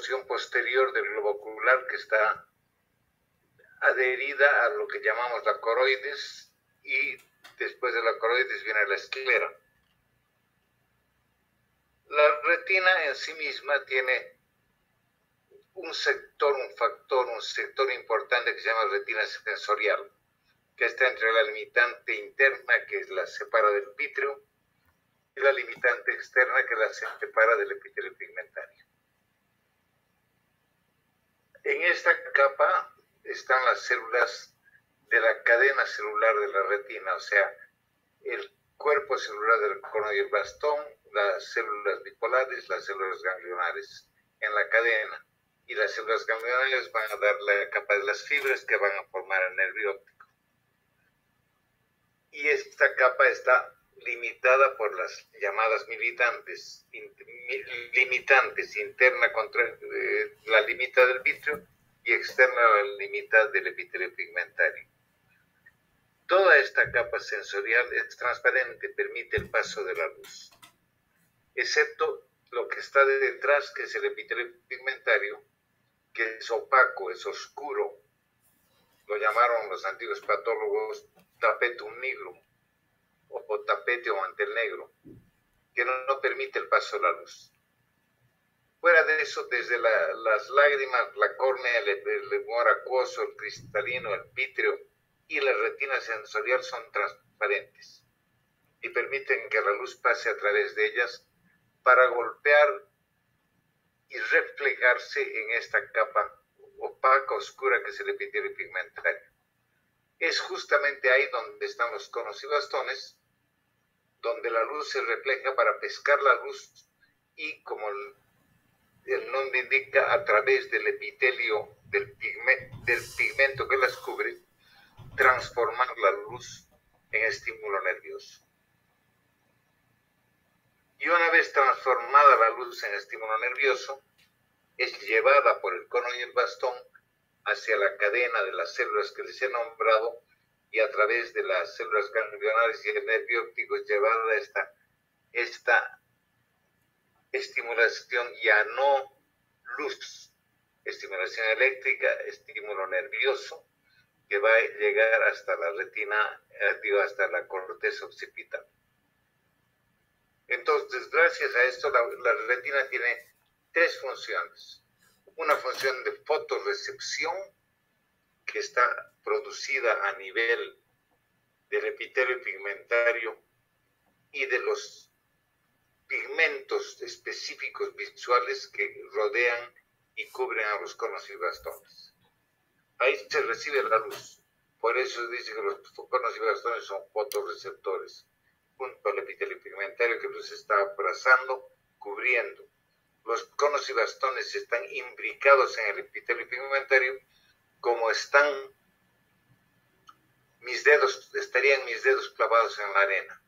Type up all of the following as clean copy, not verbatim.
porción posterior del globo ocular que está adherida a lo que llamamos la coroides, y después de la coroides viene la esclera. La retina en sí misma tiene un sector importante que se llama retina sensorial, que está entre la limitante interna que la separa del vítreo y la limitante externa que la separa del epitelio pigmentario. En esta capa están las células de la cadena celular de la retina, o sea, el cuerpo celular del cono y el bastón, las células bipolares, las células ganglionares en la cadena. Y las células ganglionares van a dar la capa de las fibras que van a formar el nervio óptico. Y esta capa está limitada por las llamadas limitantes, interna contra la limita del vítreo y externa la limita del epitelio pigmentario. Toda esta capa sensorial es transparente, permite el paso de la luz, excepto lo que está detrás, que es el epitelio pigmentario, que es opaco, es oscuro. Lo llamaron los antiguos patólogos tapetum nigrum, o tapete o mantel negro, que no permite el paso de la luz. Fuera de eso, desde las lágrimas, la córnea, el humor acuoso, el cristalino, el vítreo y la retina sensorial son transparentes y permiten que la luz pase a través de ellas para golpear y reflejarse en esta capa opaca, oscura, que es el epitelio pigmentario. Es justamente ahí donde están los conos y bastones, donde la luz se refleja para pescar la luz y, como el nombre indica, a través del epitelio, del pigmento que las cubre, transformar la luz en estímulo nervioso. Y una vez transformada la luz en estímulo nervioso, es llevada por el cono y el bastón hacia la cadena de las células que les he nombrado, y a través de las células ganglionares y el nervio óptico es llevada esta estimulación ya no luz, estimulación eléctrica, estímulo nervioso, que va a llegar hasta la retina, hasta la corteza occipital. Entonces, gracias a esto, la retina tiene tres funciones. Una función de fotorrecepción, que está producida a nivel del epitelio pigmentario y de los pigmentos específicos visuales que rodean y cubren a los conos y bastones. Ahí se recibe la luz. Por eso dice que los conos y bastones son fotorreceptores, junto al epitelio pigmentario que los está abrazando, cubriendo. Los conos y bastones están imbricados en el epitelio pigmentario, como estarían mis dedos clavados en la arena.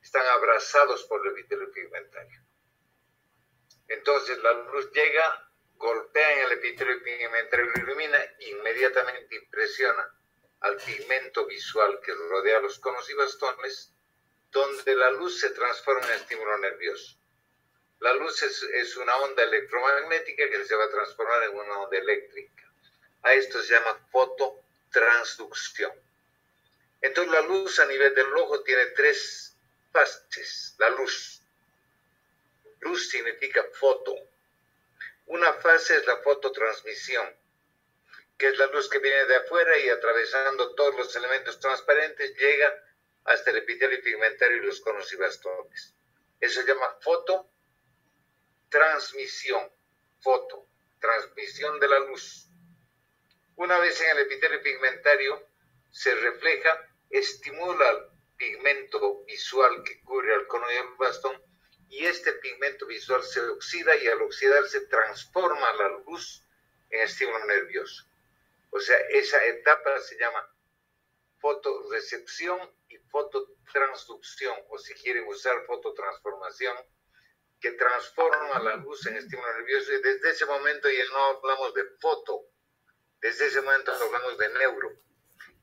Están abrazados por el epitelio pigmentario. Entonces la luz llega, golpea en el epitelio pigmentario, lo ilumina, inmediatamente impresiona al pigmento visual que rodea los conos y bastones, donde la luz se transforma en estímulo nervioso. La luz es una onda electromagnética que se va a transformar en una onda eléctrica. A esto se llama fototransducción. Entonces la luz a nivel del ojo tiene tres fases. La luz. Luz significa foto. Una fase es la fototransmisión, que es la luz que viene de afuera y, atravesando todos los elementos transparentes, llega hasta el epitelio pigmentario y los conos y bastones. Eso se llama fototransmisión. Transmisión de la luz. Una vez en el epitelio pigmentario se refleja, estimula el pigmento visual que cubre al cono y al bastón, y este pigmento visual se oxida, y al oxidarse transforma la luz en estímulo nervioso. O sea, esa etapa se llama fotorecepción y fototransducción, o si quieren usar fototransformación, que transforma la luz en estímulo nervioso. Y desde ese momento ya no hablamos de foto, desde ese momento hablamos de neuro.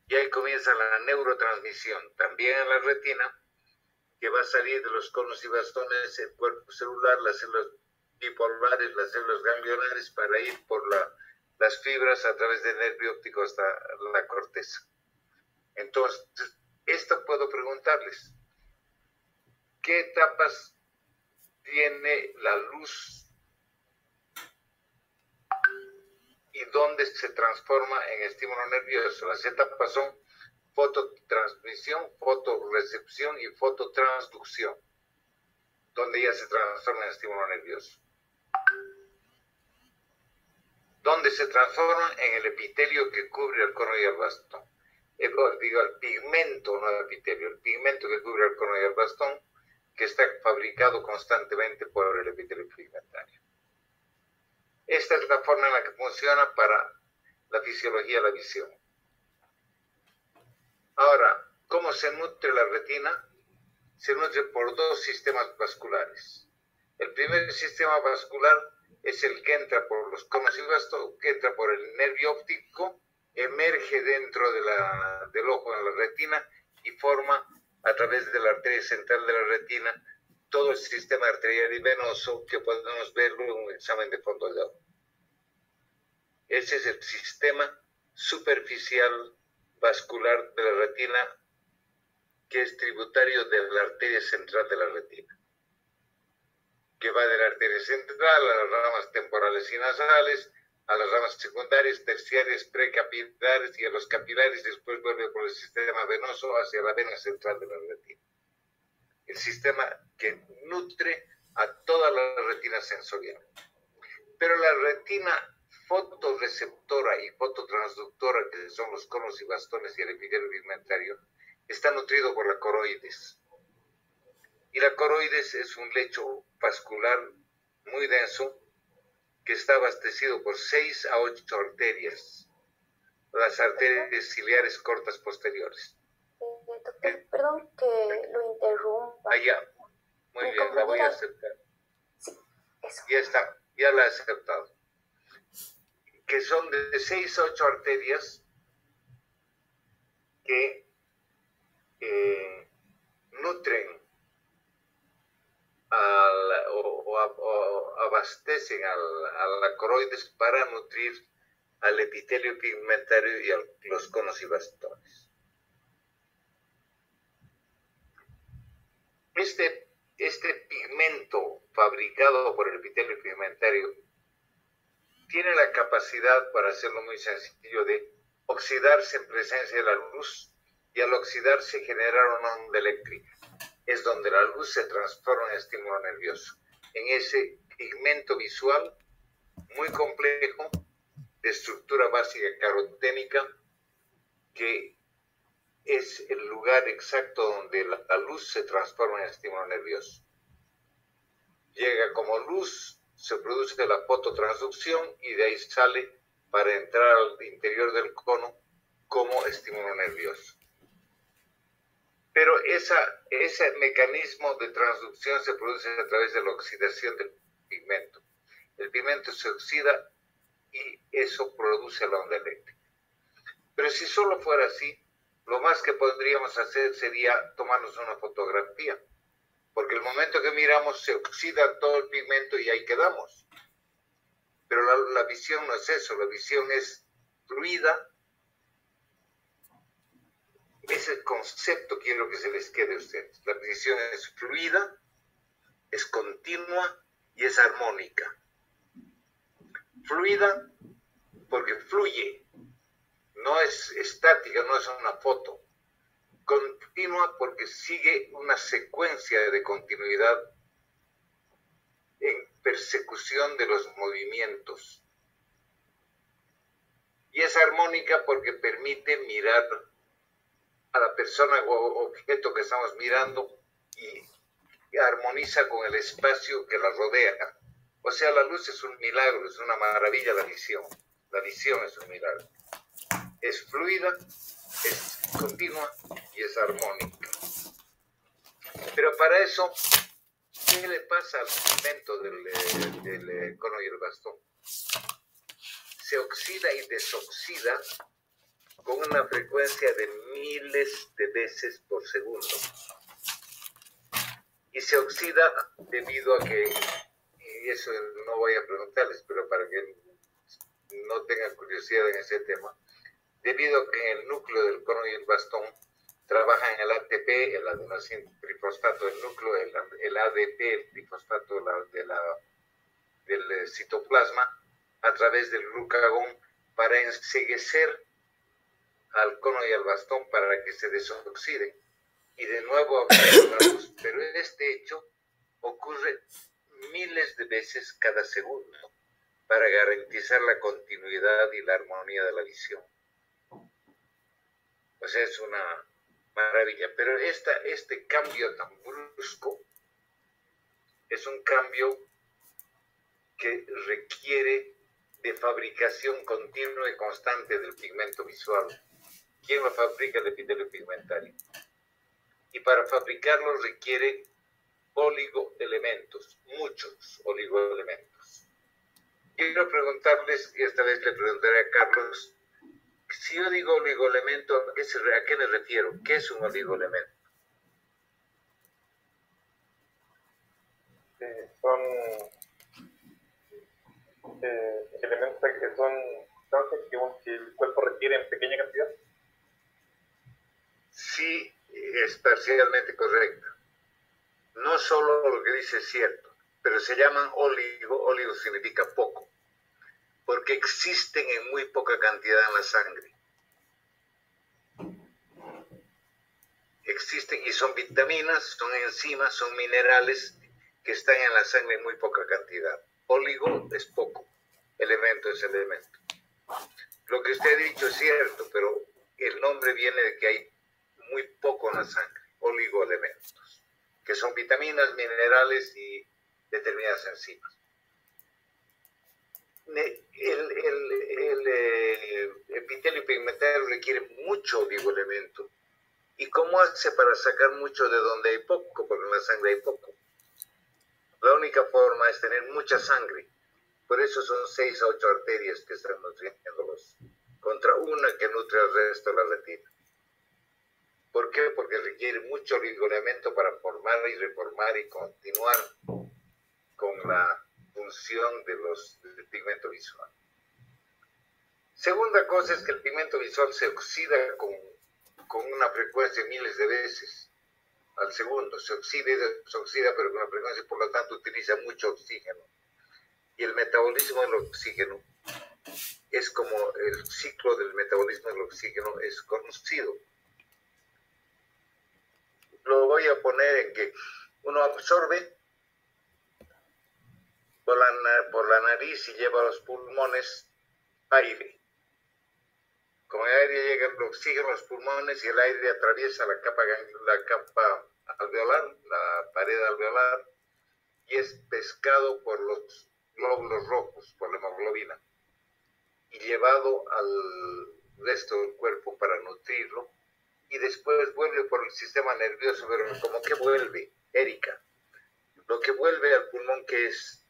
Y ahí comienza la neurotransmisión, también en la retina, que va a salir de los conos y bastones, el cuerpo celular, las células bipolares, las células ganglionares, para ir por las fibras a través del nervio óptico hasta la corteza. Entonces, esto puedo preguntarles, ¿qué etapas tiene la luz y dónde se transforma en estímulo nervioso? Las etapas son fototransmisión, fotorecepción y fototransducción, donde ya se transforma en estímulo nervioso. ¿Dónde se transforma? En el epitelio que cubre el cono y el bastón. Digo, el pigmento, no el epitelio, el pigmento que cubre el cono y el bastón, que está fabricado constantemente por el epitelio pigmentario. Esta es la forma en la que funciona para la fisiología de la visión. Ahora, ¿cómo se nutre la retina? Se nutre por dos sistemas vasculares. El primer sistema vascular es el que entra por los conos y bastón, que entra por el nervio óptico, emerge dentro del ojo en la retina y forma a través de la arteria central de la retina todo el sistema arterial y venoso que podemos verlo en un examen de fondo de ojo. Ese es el sistema superficial vascular de la retina, que es tributario de la arteria central de la retina, que va de la arteria central a las ramas temporales y nasales, a las ramas secundarias, terciarias, precapilares y a los capilares, y después vuelve por el sistema venoso hacia la vena central de la retina. El sistema que nutre a toda la retina sensorial. Pero la retina fotorreceptora y fototransductora, que son los conos y bastones y el epitelio pigmentario, está nutrido por la coroides. Y la coroides es un lecho vascular muy denso que está abastecido por 6 a 8 arterias, las arterias ciliares cortas posteriores. Doctor, perdón que lo interrumpa. Allá, muy bien, la voy a aceptar. Sí, eso. Ya está, ya la he aceptado. Que son de 6 a 8 arterias que nutren o abastecen a la coroides para nutrir al epitelio pigmentario y a los conos y bastones. Este pigmento fabricado por el epitelio pigmentario tiene la capacidad, para hacerlo muy sencillo, de oxidarse en presencia de la luz, y al oxidarse generar una onda eléctrica. Es donde la luz se transforma en estímulo nervioso, en ese pigmento visual muy complejo, de estructura básica caroténica, que es el lugar exacto donde la luz se transforma en estímulo nervioso. Llega como luz, se produce la fototransducción y de ahí sale para entrar al interior del cono como estímulo nervioso. Pero ese mecanismo de transducción se produce a través de la oxidación del pigmento. El pigmento se oxida y eso produce la onda eléctrica. Pero si solo fuera así, lo más que podríamos hacer sería tomarnos una fotografía, porque el momento que miramos se oxida todo el pigmento y ahí quedamos. Pero la visión no es eso, la visión es fluida. Ese concepto quiero que se les quede a ustedes. La visión es fluida, es continua y es armónica. Fluida porque fluye, no es estática, no es una foto. Continua porque sigue una secuencia de continuidad en persecución de los movimientos. Y es armónica porque permite mirar a la persona o objeto que estamos mirando y armoniza con el espacio que la rodea. O sea, la luz es un milagro, es una maravilla la visión. La visión es un milagro. Es fluida, es continua y es armónica. Pero para eso, ¿qué le pasa al pigmento del cono y el bastón? Se oxida y desoxida con una frecuencia de miles de veces por segundo. Y se oxida debido a que y eso no voy a preguntarles, pero para que no tengan curiosidad en ese tema, debido a que en el núcleo del cono y el bastón trabajan el ATP, el adenosín trifosfato del núcleo, el ADP, el trifosfato del citoplasma, a través del glucagón, para enseguecer al cono y al bastón para que se desoxiden y de nuevo abrirlos. Pero este hecho ocurre miles de veces cada segundo para garantizar la continuidad y la armonía de la visión. O sea, es una maravilla. Pero este cambio tan brusco es un cambio que requiere de fabricación continua y constante del pigmento visual. ¿Quién lo fabrica? El epitelio pigmentario. Y para fabricarlo requiere oligoelementos, muchos oligoelementos. Quiero preguntarles, y esta vez le preguntaré a Carlos, si yo digo oligoelemento, ¿a qué me refiero? ¿Qué es un oligoelemento? Son elementos que son sustancias que el cuerpo requiere en pequeña cantidad. Sí, es parcialmente correcto. No solo lo que dice es cierto, pero se llaman oligo significa poco, porque existen en muy poca cantidad en la sangre. Existen y son vitaminas, son enzimas, son minerales que están en la sangre en muy poca cantidad. Oligo es poco, elemento es elemento. Lo que usted ha dicho es cierto, pero el nombre viene de que hay muy poco en la sangre, oligoelementos, que son vitaminas, minerales y determinadas enzimas. El epitelio pigmentario requiere mucho oligoelemento. ¿Y cómo hace para sacar mucho de donde hay poco? Porque en la sangre hay poco. La única forma es tener mucha sangre. Por eso son 6 a 8 arterias que están nutriéndolos, contra una que nutre al resto de la retina. ¿Por qué? Porque requiere mucho oligoelemento para formar y reformar y continuar con la función del pigmento visual. Segunda cosa es que el pigmento visual se oxida con una frecuencia de miles de veces al segundo. Se oxida, pero con una frecuencia, por lo tanto, utiliza mucho oxígeno. Y el metabolismo del oxígeno es como el ciclo del metabolismo del oxígeno es conocido. Lo voy a poner en que uno absorbe por la nariz y lleva a los pulmones aire. Con el aire llega el oxígeno a los pulmones y el aire atraviesa la capa alveolar, la pared alveolar, y es pescado por los glóbulos rojos, por la hemoglobina, y llevado al resto del cuerpo para nutrirlo, y después vuelve por el sistema nervioso, pero como que vuelve, Erika, lo que vuelve al pulmón, que es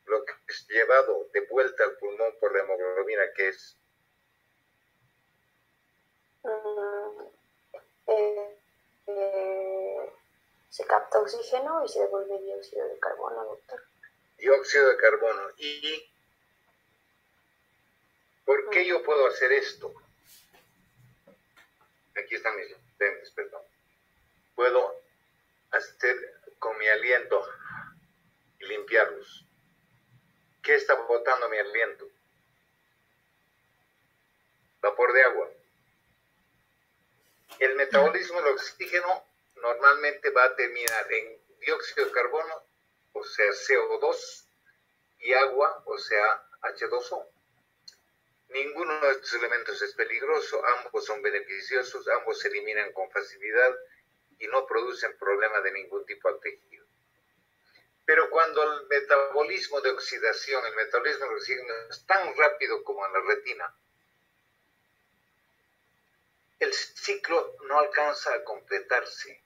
lo que es llevado de vuelta al pulmón por la hemoglobina, que es se capta oxígeno y se devuelve dióxido de carbono, doctor. Dióxido de carbono. ¿Y por qué yo puedo hacer esto? Aquí están mis lentes, perdón. Puedo hacer con mi aliento y limpiarlos. ¿Qué está botando mi aliento? Vapor de agua. El metabolismo del oxígeno normalmente va a terminar en dióxido de carbono, o sea, CO2, y agua, o sea, H2O. Ninguno de estos elementos es peligroso, ambos son beneficiosos, ambos se eliminan con facilidad y no producen problema de ningún tipo al tejido. Pero cuando el metabolismo de oxidación, el metabolismo del oxígeno es tan rápido como en la retina, el ciclo no alcanza a completarse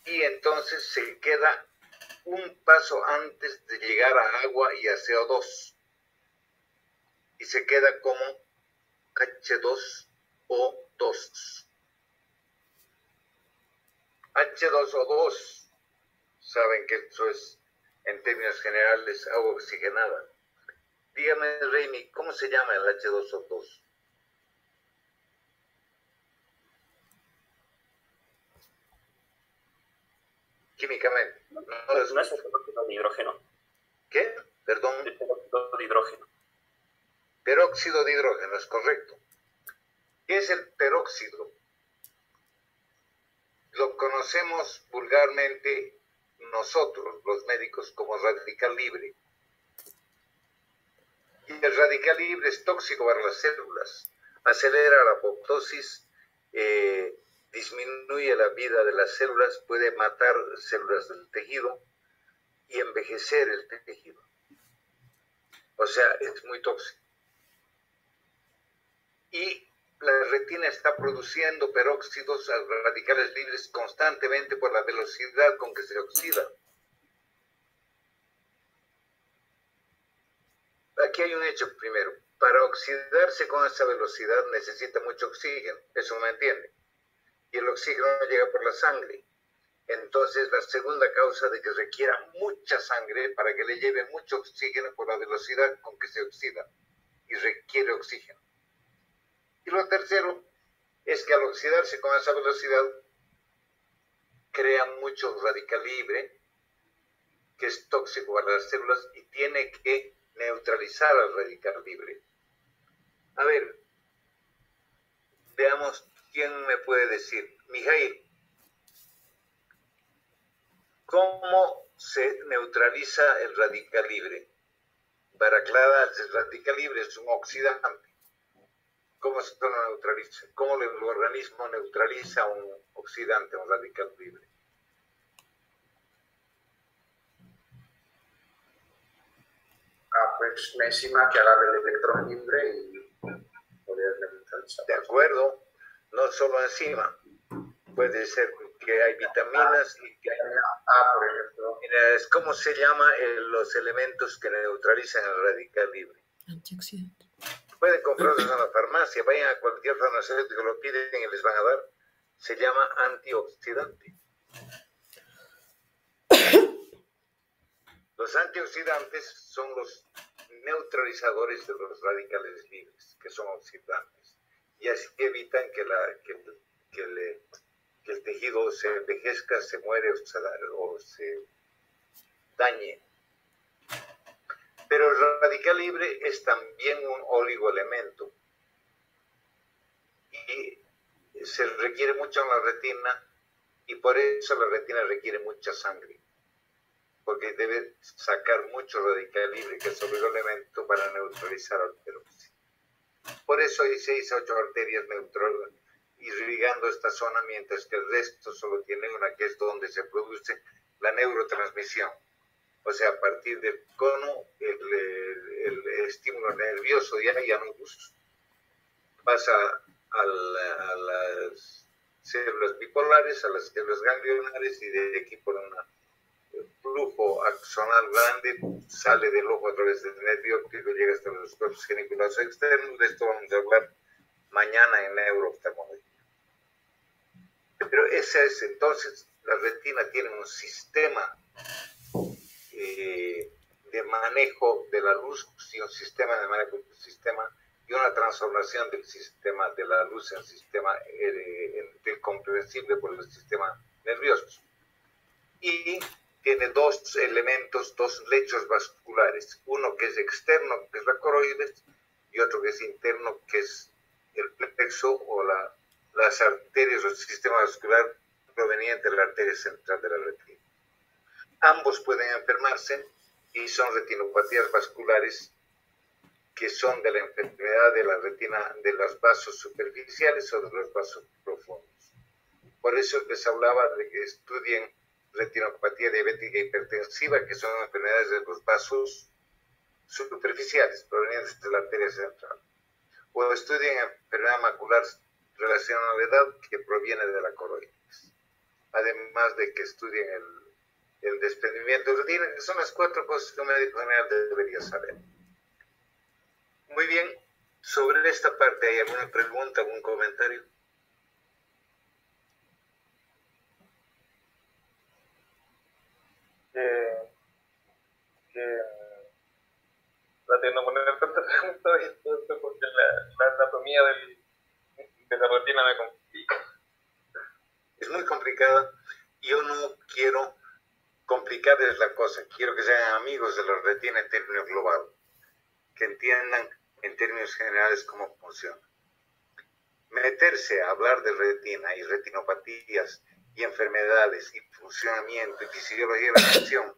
y entonces se queda un paso antes de llegar a agua y a CO2 y se queda como H2O2. H2O2, saben que eso es en términos generales, agua oxigenada. Dígame, Raimi, ¿cómo se llama el H2O2? Químicamente. No es el peróxido de hidrógeno. ¿Qué? Perdón. El peróxido de hidrógeno. Peróxido de hidrógeno, es correcto. ¿Qué es el peróxido? Lo conocemos vulgarmente nosotros, los médicos, como radical libre. Y el radical libre es tóxico para las células, acelera la apoptosis, disminuye la vida de las células, puede matar células del tejido y envejecer el tejido. O sea, es muy tóxico. Y la retina está produciendo peróxidos radicales libres constantemente por la velocidad con que se oxida. Aquí hay un hecho primero. Para oxidarse con esa velocidad necesita mucho oxígeno, eso me entiende. Y el oxígeno no llega por la sangre. Entonces, la segunda causa de que requiera mucha sangre para que le lleve mucho oxígeno por la velocidad con que se oxida y requiere oxígeno. Y lo tercero es que al oxidarse con esa velocidad crea mucho radical libre, que es tóxico para las células y tiene que neutralizar al radical libre. A ver, veamos quién me puede decir. Mijail, ¿cómo se neutraliza el radical libre? Para aclarar, el radical libre es un oxidante. ¿Cómo se lo neutraliza? ¿Cómo el organismo neutraliza un oxidante, un radical libre? Pues una enzima que agarre el electrón libre y poder neutralizar. De acuerdo, no solo enzima. Puede ser que hay vitaminas y que por ejemplo. Mira, ¿cómo se llama los elementos que neutralizan el radical libre? Antioxidante. Pueden comprarlos en la farmacia, vayan a cualquier farmacéutico, lo piden y les van a dar. Se llama antioxidante. Los antioxidantes son los neutralizadores de los radicales libres, que son oxidantes. Y así evitan que el tejido se envejezca, se muere o se dañe. Pero el radical libre es también un oligoelemento y se requiere mucho en la retina y por eso la retina requiere mucha sangre, porque debe sacar mucho radical libre, que es el oligoelemento, para neutralizar al peróxido. Por eso hay 6 a 8 arterias irrigando esta zona, mientras que el resto solo tiene una, que es donde se produce la neurotransmisión. O sea, a partir del cono, el estímulo nervioso de Janus pasa a las células bipolares, a las células ganglionares, y de aquí por un flujo axonal grande sale del ojo a través del nervio óptico, llega hasta los cuerpos geniculados externos. De esto vamos a hablar mañana en neurooftalmología. Pero ese es, entonces, la retina tiene un sistema de manejo de la luz y un sistema de manejo del sistema y una transformación del sistema de la luz en sistema comprensible por el sistema nervioso. Y tiene dos elementos, dos lechos vasculares, uno que es externo, que es la coroides, y otro que es interno, que es el plexo o las arterias o el sistema vascular proveniente de la arteria central de la retina. Ambos pueden enfermarse y son retinopatías vasculares, que son de la enfermedad de la retina, de los vasos superficiales o de los vasos profundos. Por eso les hablaba de que estudien retinopatía diabética hipertensiva, que son enfermedades de los vasos superficiales provenientes de la arteria central. O estudien enfermedad macular relacionada a la edad, que proviene de la coroides. Además de que estudien el desprendimiento de retina, que son las 4 cosas que un médico general debería saber. Muy bien, sobre esta parte, ¿hay alguna pregunta, algún comentario? pregunta de esto porque la anatomía de la retina me complica. Es muy complicada. Yo no quiero complicarles la cosa. Quiero que sean amigos de la retina en términos globales, que entiendan en términos generales cómo funciona. Meterse a hablar de retina y retinopatías y enfermedades y funcionamiento y fisiología de la atención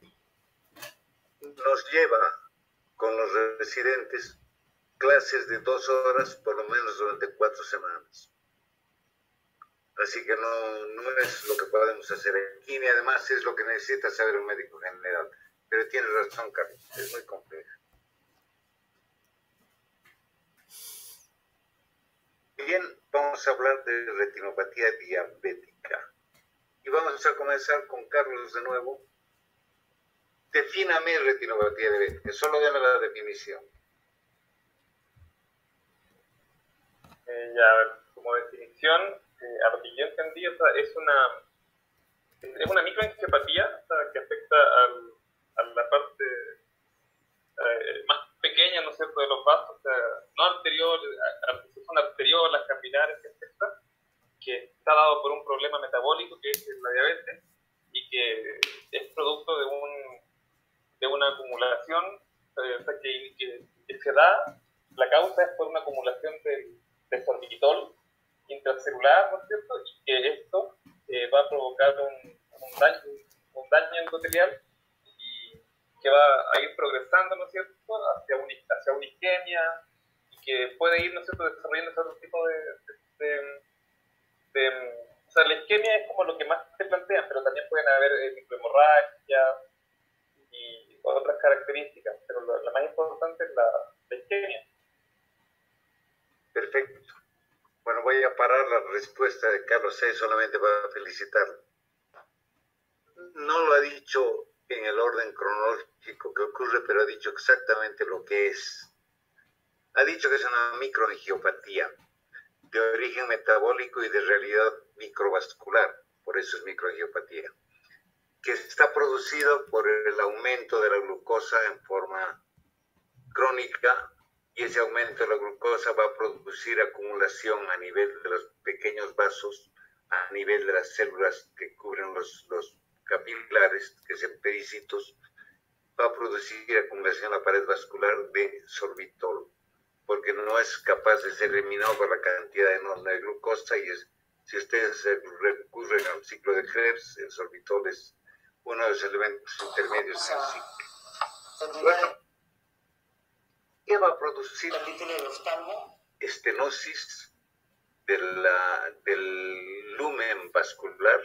nos lleva con los residentes clases de 2 horas por lo menos durante 4 semanas. Así que no es lo que podemos hacer aquí, ni además es lo que necesita saber un médico general. Pero tiene razón, Carlos, es muy complejo. Bien, vamos a hablar de retinopatía diabética. Y vamos a comenzar con Carlos de nuevo. Defíname retinopatía diabética, solo dame la definición. Ya, a ver, como definición, a lo que yo entendí, o sea, es una microencefalopatía, o sea, que afecta a la parte más pequeña, ¿no es cierto?, de los vasos, o sea, no arterioles, son arteriolas, capilares, etc., que está dado por un problema metabólico que es la diabetes y que es producto de una acumulación, o sea, que se da, la causa es por una acumulación de sorbitol intracelular, ¿no es cierto?, y que esto va a provocar un daño endotelial y que va a ir progresando, ¿no es cierto?, hacia una isquemia y que puede ir, ¿no es cierto?, desarrollando otro tipo o sea, la isquemia es como lo que más se plantean, pero también pueden haber microhemorragia y otras características, pero la más importante es la isquemia. Perfecto. Bueno, voy a parar la respuesta de Carlos C. solamente para felicitarlo. No lo ha dicho en el orden cronológico que ocurre, pero ha dicho exactamente lo que es. Ha dicho que es una microangiopatía de origen metabólico y de realidad microvascular, por eso es microangiopatía, que está producido por el aumento de la glucosa en forma crónica, y ese aumento de la glucosa va a producir acumulación a nivel de los pequeños vasos, a nivel de las células que cubren los capilares, que son pericitos, va a producir acumulación en la pared vascular de sorbitol, porque no es capaz de ser eliminado por la cantidad enorme de glucosa, y si ustedes recurren al ciclo de Krebs, el sorbitol es uno de los elementos intermedios en el ciclo. Bueno, ¿qué va a producir? Estenosis del lumen vascular,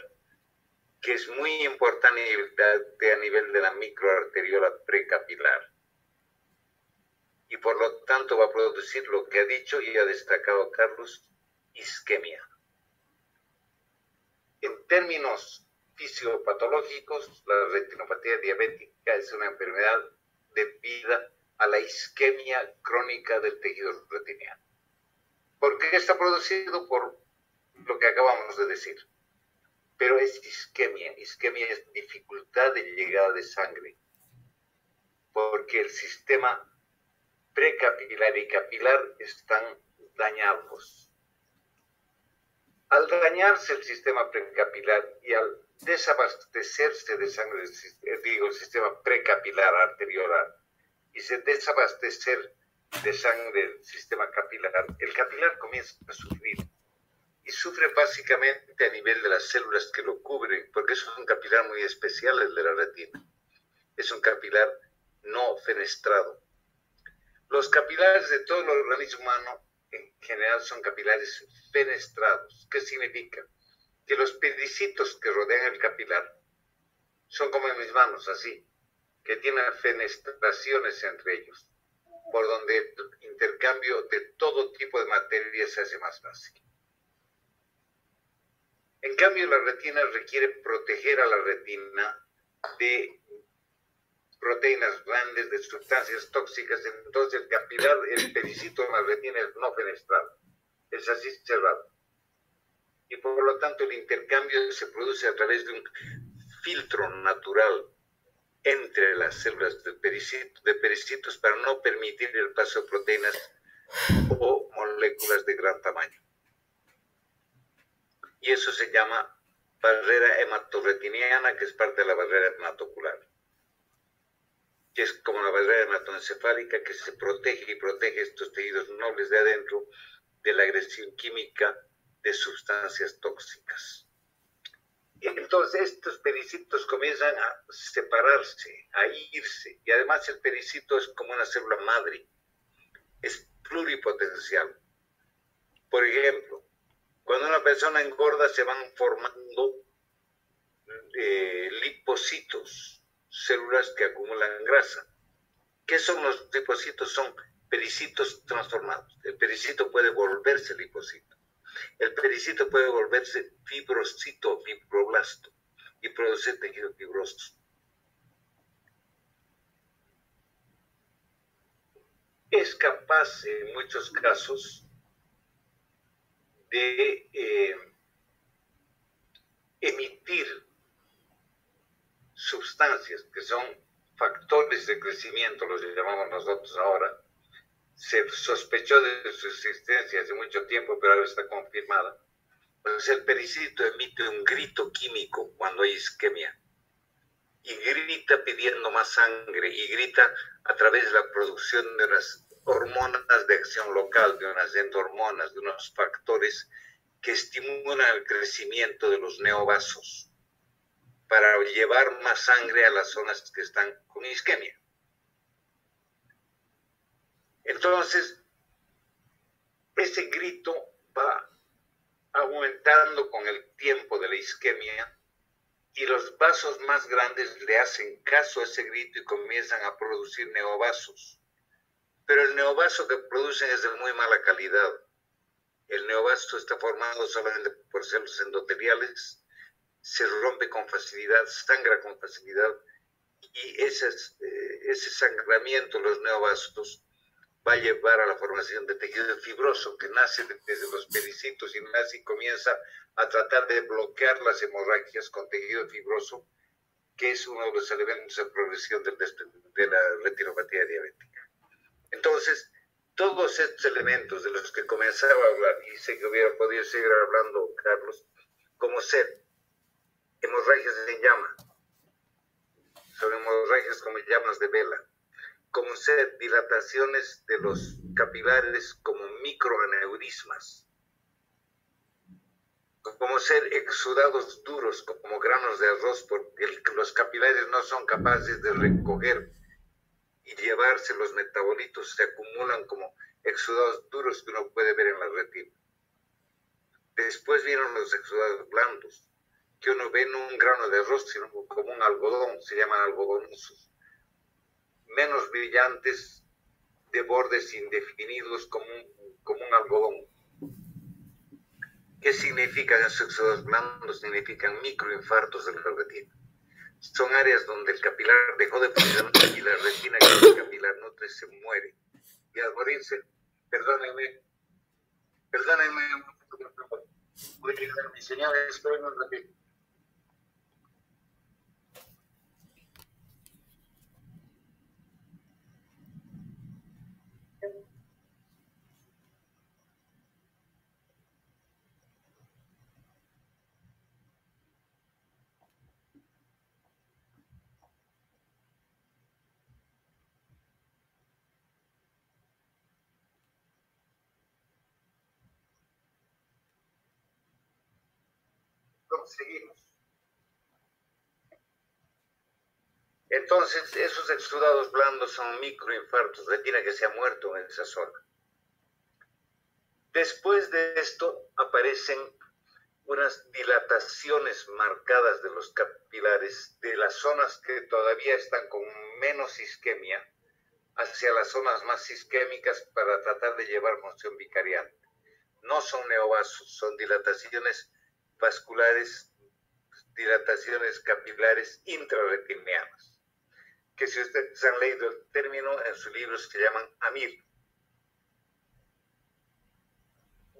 que es muy importante a nivel de la microarteriola precapilar. Y por lo tanto va a producir lo que ha dicho y ha destacado Carlos, isquemia. En términos fisiopatológicos, la retinopatía diabética es una enfermedad debida a la isquemia crónica del tejido retiniano. ¿Por qué está producido? Por lo que acabamos de decir. Pero es isquemia. Isquemia es dificultad de llegada de sangre, porque el sistema precapilar y capilar están dañados. Al dañarse el sistema precapilar y al desabastecerse de sangre, el sistema precapilar arteriolar, y se desabastecer de sangre del sistema capilar, el capilar comienza a sufrir. Y sufre básicamente a nivel de las células que lo cubren, porque es un capilar muy especial el de la retina. Es un capilar no fenestrado. Los capilares de todo el organismo humano en general son capilares fenestrados. ¿Qué significa? Que los pedicitos que rodean el capilar son como en mis manos, así, que tienen fenestraciones entre ellos, por donde el intercambio de todo tipo de materia se hace más fácil. En cambio, la retina requiere proteger a la retina de proteínas grandes, de sustancias tóxicas. Entonces el capilar, el pedicito de la retina es no fenestrado, es así cerrado. Y por lo tanto el intercambio se produce a través de un filtro natural entre las células de pericitos para no permitir el paso de proteínas o moléculas de gran tamaño. Y eso se llama barrera hematoretiniana, que es parte de la barrera hematocular, que es como la barrera hematoencefálica, que se protege y protege estos tejidos nobles de adentro de la agresión química de sustancias tóxicas. Entonces estos pericitos comienzan a separarse, a irse, y además el pericito es como una célula madre, es pluripotencial. Por ejemplo, cuando una persona engorda se van formando lipocitos, células que acumulan grasa. ¿Qué son los lipocitos? Son pericitos transformados. El pericito puede volverse lipocito. El pericito puede volverse fibrocito o fibroblasto y producir tejido fibroso. Es capaz en muchos casos de emitir sustancias que son factores de crecimiento, los llamamos nosotros ahora. Se sospechó de su existencia hace mucho tiempo, pero ahora está confirmada. Pues el pericito emite un grito químico cuando hay isquemia. Y grita pidiendo más sangre, y grita a través de la producción de unas hormonas de acción local, de unas endormonas, de unos factores que estimulan el crecimiento de los neovasos para llevar más sangre a las zonas que están con isquemia. Entonces, ese grito va aumentando con el tiempo de la isquemia y los vasos más grandes le hacen caso a ese grito y comienzan a producir neovasos. Pero el neovaso que producen es de muy mala calidad. El neovaso está formado solamente por células endoteliales, se rompe con facilidad, sangra con facilidad, y ese sangramiento, los neovasos, va a llevar a la formación de tejido fibroso que nace desde los pericitos y nace y comienza a tratar de bloquear las hemorragias con tejido fibroso, que es uno de los elementos de progresión de la retinopatía diabética. Entonces, todos estos elementos de los que comenzaba a hablar, y sé que hubiera podido seguir hablando, Carlos, como ser hemorragias en llama, son hemorragias como llamas de vela, como ser dilataciones de los capilares como microaneurismas, como ser exudados duros como granos de arroz, porque los capilares no son capaces de recoger y llevarse los metabolitos, se acumulan como exudados duros que uno puede ver en la retina. Después vienen los exudados blandos, que uno ve no un grano de arroz, sino como un algodón, se llaman algodonosos, menos brillantes, de bordes indefinidos como un algodón. ¿Qué significan esos exudados blandos? Significan microinfartos de la retina. Son áreas donde el capilar dejó de funcionar y la retina que el capilar nutre se muere. Y al morirse, perdónenme, voy a dejar mi señal, esperen un ratito. Seguimos. Entonces, esos exudados blandos son microinfartos, retina que se ha muerto en esa zona. Después de esto aparecen unas dilataciones marcadas de los capilares de las zonas que todavía están con menos isquemia hacia las zonas más isquémicas para tratar de llevar moción vicariante. No son neovasos, son dilataciones vasculares, dilataciones capilares intrarretinianas, que si ustedes han leído el término en sus libros se llaman AMIR,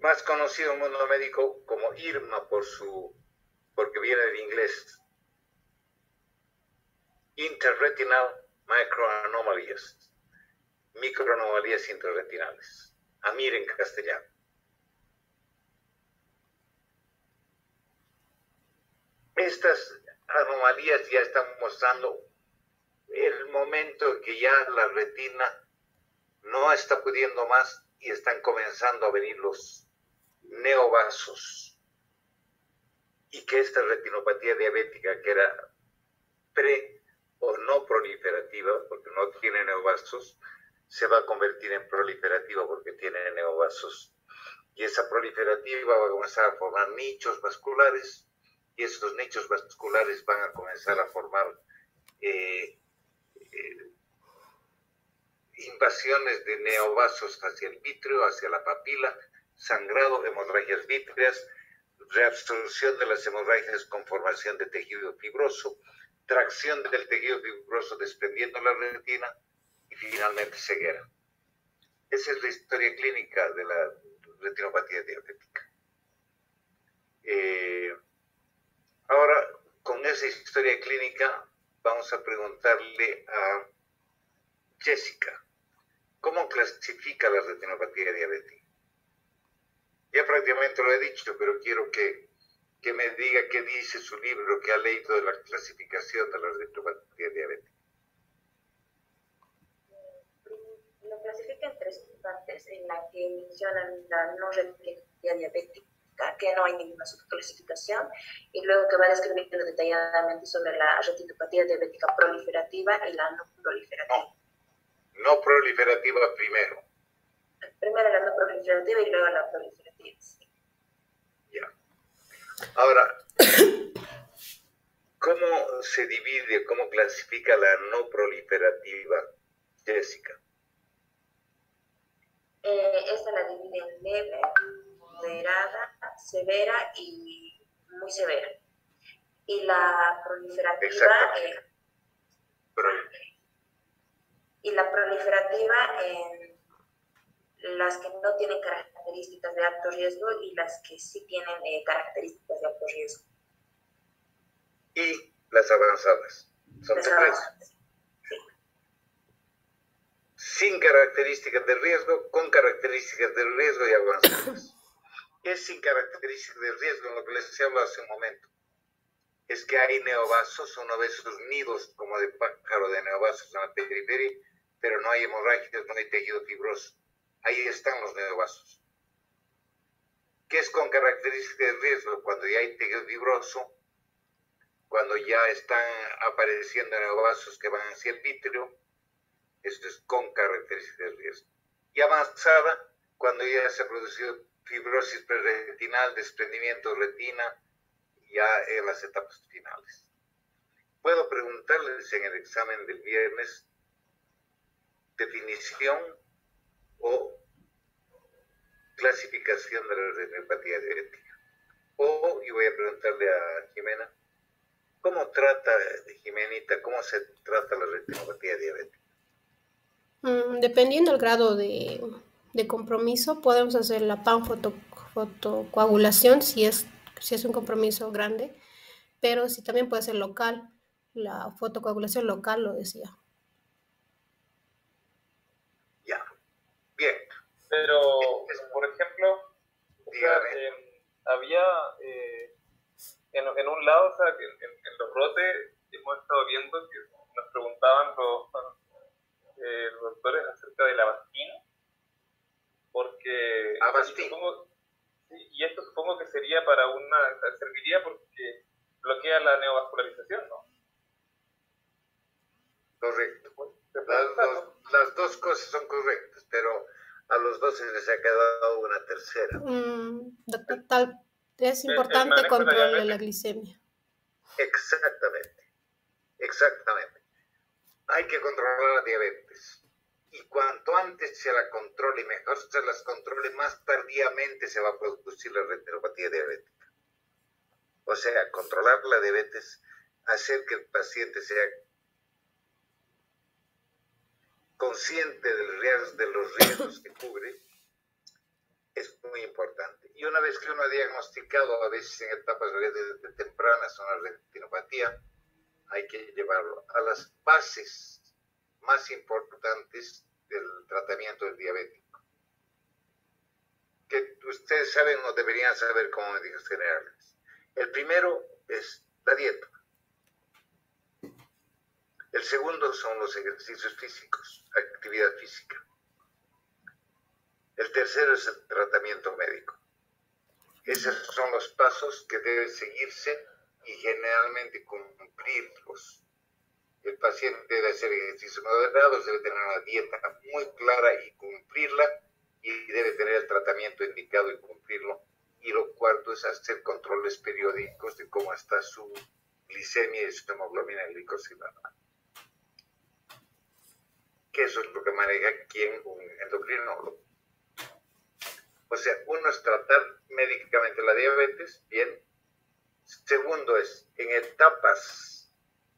más conocido en el mundo médico como IRMA porque viene del inglés. Interretinal microanomalies, microanomalías intrarretinales, AMIR en castellano. Estas anomalías ya están mostrando el momento en que ya la retina no está pudiendo más y están comenzando a venir los neovasos, y que esta retinopatía diabética, que era pre o no proliferativa porque no tiene neovasos, se va a convertir en proliferativa porque tiene neovasos, y esa proliferativa va a comenzar a formar nichos vasculares, y esos nichos vasculares van a comenzar a formar invasiones de neovasos hacia el vítreo, hacia la papila, sangrado, hemorragias vítreas, reabsorción de las hemorragias con formación de tejido fibroso, tracción del tejido fibroso desprendiendo la retina y finalmente ceguera. Esa es la historia clínica de la retinopatía diabética. Ahora, con esa historia clínica, vamos a preguntarle a Jessica, ¿cómo clasifica la retinopatía diabética? Ya prácticamente lo he dicho, pero quiero que me diga qué dice su libro que ha leído de la clasificación de la retinopatía diabética. Lo clasifica en tres partes, en la que mencionan la no retinopatía diabética, que no hay ninguna subclasificación, y luego que va describiendo detalladamente sobre la retinopatía diabética proliferativa y la no proliferativa. No proliferativa primero. Primero la no proliferativa y luego la proliferativa. Sí. Ya. Ahora, ¿cómo se divide, cómo clasifica la no proliferativa, Jessica? Esta la divide en leve, moderada, severa y muy severa. Y la proliferativa en las que no tienen características de alto riesgo y las que sí tienen características de alto riesgo. Y las avanzadas. Son Las tres. avanzadas. Sí. Sin características de riesgo, con características de riesgo y avanzadas. Es sin características de riesgo, lo que les hablo hace un momento. Es que hay neovasos, uno ve esos nidos como de pájaro de neovasos en la periferia, pero no hay hemorragias, no hay tejido fibroso. Ahí están los neovasos. ¿Qué es con características de riesgo? Cuando ya hay tejido fibroso, cuando ya están apareciendo neovasos que van hacia el vítreo, esto es con características de riesgo. Y avanzada, cuando ya se ha producido fibrosis preretinal, desprendimiento de retina, ya en las etapas finales. Puedo preguntarles en el examen del viernes definición o clasificación de la retinopatía diabética. O, y voy a preguntarle a Jimena, ¿cómo trata, Jimenita, cómo se trata la retinopatía diabética? Dependiendo del grado de compromiso, podemos hacer la fotocoagulación si es un compromiso grande, pero si también puede ser local, la fotocoagulación local, lo decía. Ya, bien. Pero, por ejemplo, o sea, había en un lado, o sea, en los brotes hemos estado viendo que nos preguntaban los doctores acerca del Avastin, porque y esto supongo que sería serviría porque bloquea la neovascularización, ¿no? Correcto. Las dos cosas son correctas, pero a los dos se les ha quedado una tercera. Doctor, es importante controlar la glicemia. Exactamente. Hay que controlar la diabetes. Y cuanto antes se la controle y mejor se las controle, más tardíamente se va a producir la retinopatía diabética. O sea, controlar la diabetes, hacer que el paciente sea consciente de los riesgos que cubre, es muy importante. Y una vez que uno ha diagnosticado, a veces en etapas tempranas, una retinopatía, hay que llevarlo a las bases más importantes del tratamiento del diabético, que ustedes saben o deberían saber como médicos generales. El primero es la dieta. El segundo son los ejercicios físicos, actividad física. El tercero es el tratamiento médico. Esos son los pasos que deben seguirse y generalmente cumplirlos. El paciente debe hacer ejercicios moderados, debe tener una dieta muy clara y cumplirla, y debe tener el tratamiento indicado y cumplirlo. Y lo cuarto es hacer controles periódicos de cómo está su glicemia y su hemoglobina glicosilada. Que eso es lo que maneja quien un endocrinólogo. O sea, uno es tratar médicamente la diabetes, bien. Segundo es en etapas,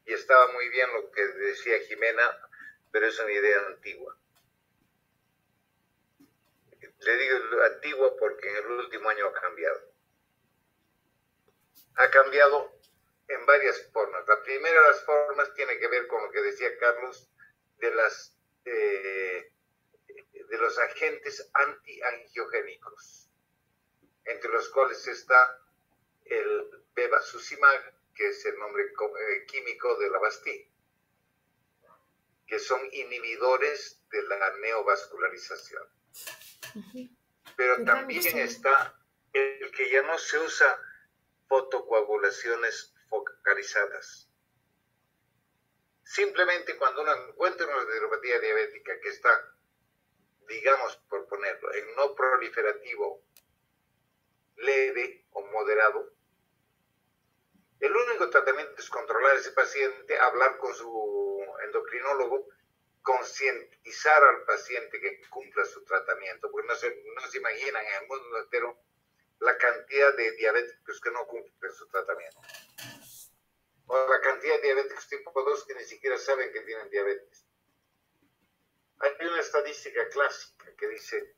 y estaba muy bien lo que decía Jimena, pero es una idea antigua. Le digo antigua porque en el último año ha cambiado. Ha cambiado en varias formas. La primera de las formas tiene que ver con lo que decía Carlos de los agentes antiangiogénicos, entre los cuales está el bevacizumab, que es el nombre químico de la Avastin, que son inhibidores de la neovascularización. Pero también está el que ya no se usa, fotocoagulaciones focalizadas. Simplemente cuando uno encuentra una neuropatía diabética que está, digamos, por ponerlo, en no proliferativo, leve o moderado, el único tratamiento es controlar a ese paciente, hablar con su endocrinólogo, concientizar al paciente que cumpla su tratamiento, porque no se imaginan en el mundo entero la cantidad de diabéticos que no cumplen su tratamiento. O la cantidad de diabéticos tipo 2 que ni siquiera saben que tienen diabetes. Hay una estadística clásica que dice,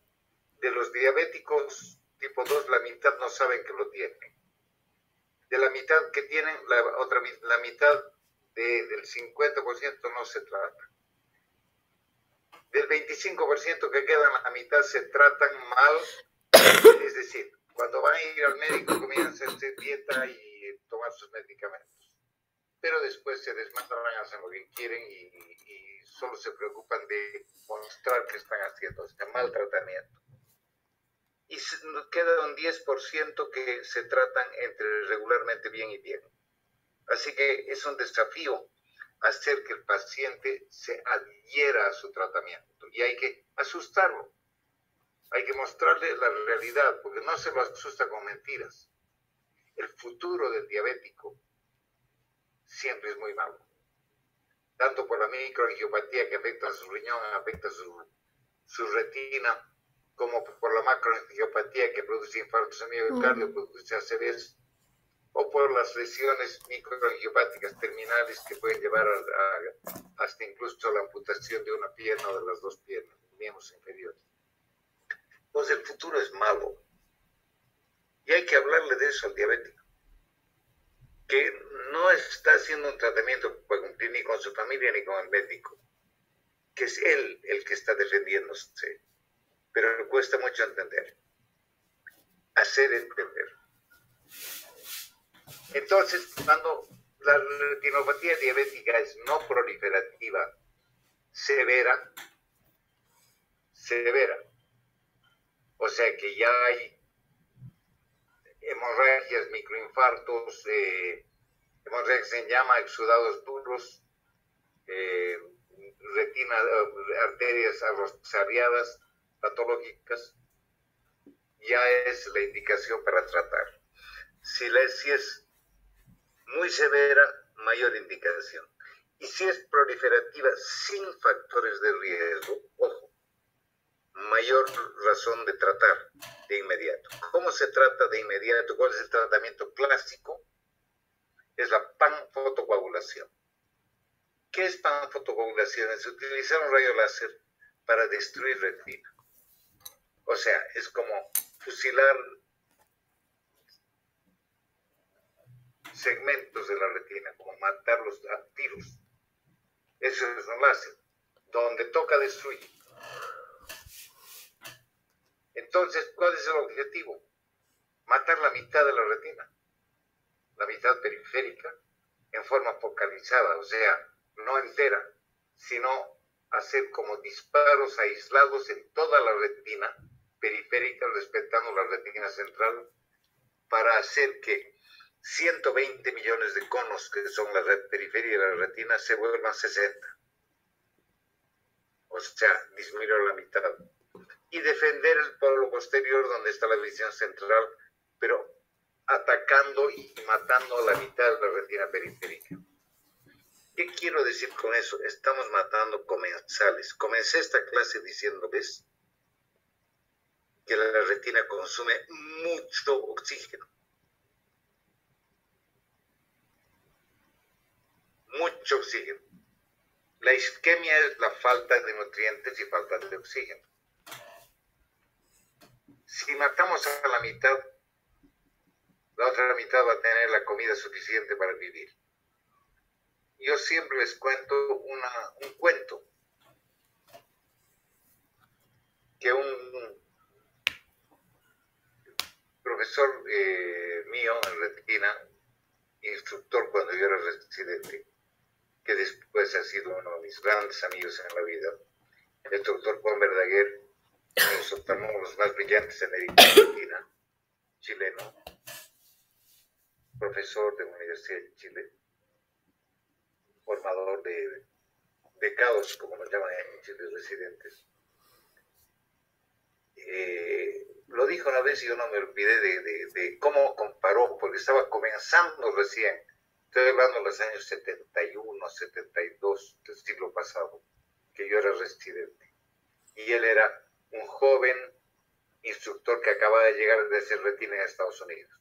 de los diabéticos tipo 2, la mitad no saben que lo tienen. De la mitad que tienen, la mitad del 50% no se trata. Del 25% que quedan, la mitad se tratan mal, es decir, cuando van a ir al médico comienzan a hacer dieta y tomar sus medicamentos. Pero después se desmandan, hacen lo que quieren y solo se preocupan de mostrar que están haciendo este mal tratamiento. Y nos queda un 10% que se tratan entre regularmente bien y bien. Así que es un desafío hacer que el paciente se adhiera a su tratamiento. Y hay que asustarlo. Hay que mostrarle la realidad, porque no se lo asusta con mentiras. El futuro del diabético siempre es muy malo. Tanto por la microangiopatía que afecta a su riñón, afecta su retina, como por la macroangiopatía que produce infartos de miocardio, produce ACVs, o por las lesiones microangiopáticas terminales que pueden llevar hasta incluso la amputación de una pierna o de las dos piernas, miembros inferiores. Entonces el futuro es malo. Y hay que hablarle de eso al diabético, que no está haciendo un tratamiento para cumplir ni con su familia ni con el médico, que es él el que está defendiéndose, pero le cuesta mucho entender, hacer entender. Entonces, cuando la retinopatía diabética es no proliferativa, severa, o sea que ya hay hemorragias, microinfartos, hemorragias en llama, exudados duros, retina, arterias arrosariadas, patológicas, ya es la indicación para tratar. Si es muy severa, mayor indicación. Y si es proliferativa sin factores de riesgo, ojo, mayor razón de tratar de inmediato. ¿Cómo se trata de inmediato? ¿Cuál es el tratamiento clásico? Es la panfotocoagulación. ¿Qué es panfotocoagulación? Es utilizar un rayo láser para destruir retina. O sea, es como fusilar segmentos de la retina, como matarlos a tiros. Eso es un láser. Donde toca, destruye. Entonces, ¿cuál es el objetivo? Matar la mitad de la retina, la mitad periférica, en forma focalizada, o sea, no entera, sino hacer como disparos aislados en toda la retina periférica, respetando la retina central, para hacer que 120 millones de conos, que son la periferia de la retina, se vuelvan 60. O sea, disminuir a la mitad. Y defender el polo posterior, donde está la visión central, pero atacando y matando a la mitad de la retina periférica. ¿Qué quiero decir con eso? Estamos matando comensales. Comencé esta clase diciéndoles que la retina consume mucho oxígeno. Mucho oxígeno. La isquemia es la falta de nutrientes y falta de oxígeno. Si matamos a la mitad, la otra mitad va a tener la comida suficiente para vivir. Yo siempre les cuento un cuento que un profesor mío en retina, instructor cuando yo era residente, que después ha sido uno de mis grandes amigos en la vida, el doctor Juan Verdaguer, uno de los oftalmólogos más brillantes en América Latina, chileno, profesor de la Universidad de Chile, formador de becados, como nos llaman en Chile, residentes. Lo dijo una vez y yo no me olvidé de cómo comparó, porque estaba comenzando recién. Estoy hablando de los años 71, 72 del siglo pasado, que yo era residente. Y él era un joven instructor que acababa de llegar de hacer retina en Estados Unidos.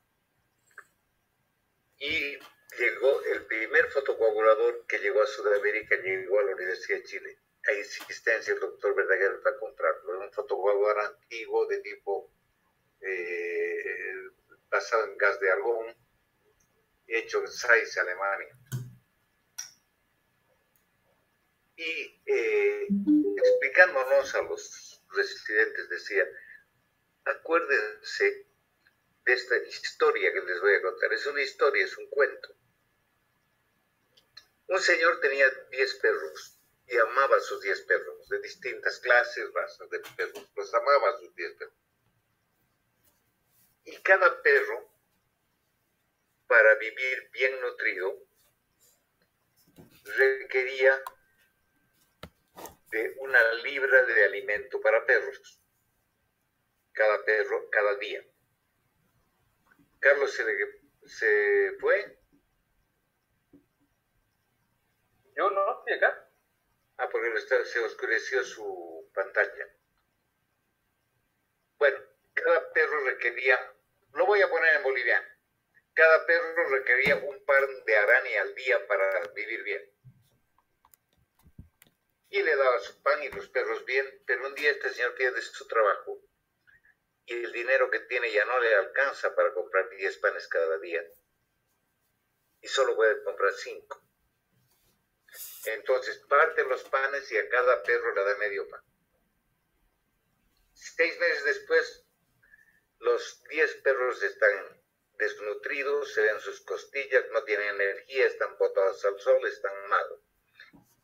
Y llegó el primer fotocoagulador que llegó a Sudamérica, llegó a la Universidad de Chile, a insistencia del doctor Verdaguer para comprarlo. Era un fotocoagulador antiguo de tipo basado en gas de argón, hecho en Zeiss, Alemania. Y explicándonos a los residentes decía, acuérdense de esta historia que les voy a contar. Es una historia, es un cuento. Un señor tenía 10 perros y amaba a sus 10 perros, de distintas clases, razas de perros, los amaba a sus 10 perros. Y cada perro, para vivir bien nutrido, requería de 1 libra de alimento para perros. Cada perro, cada día. Carlos se fue. Yo no estoy acá. Porque se oscureció su pantalla. Bueno, cada perro requería, lo voy a poner en boliviano, cada perro requería un par de araña al día para vivir bien. Y le daba su pan y los perros bien, pero un día este señor pierde su trabajo y el dinero que tiene ya no le alcanza para comprar 10 panes cada día y solo puede comprar 5. Entonces parte los panes y a cada perro le da medio pan. 6 meses después, los 10 perros están desnutridos, se ven sus costillas, no tienen energía, están botados al sol, están malos.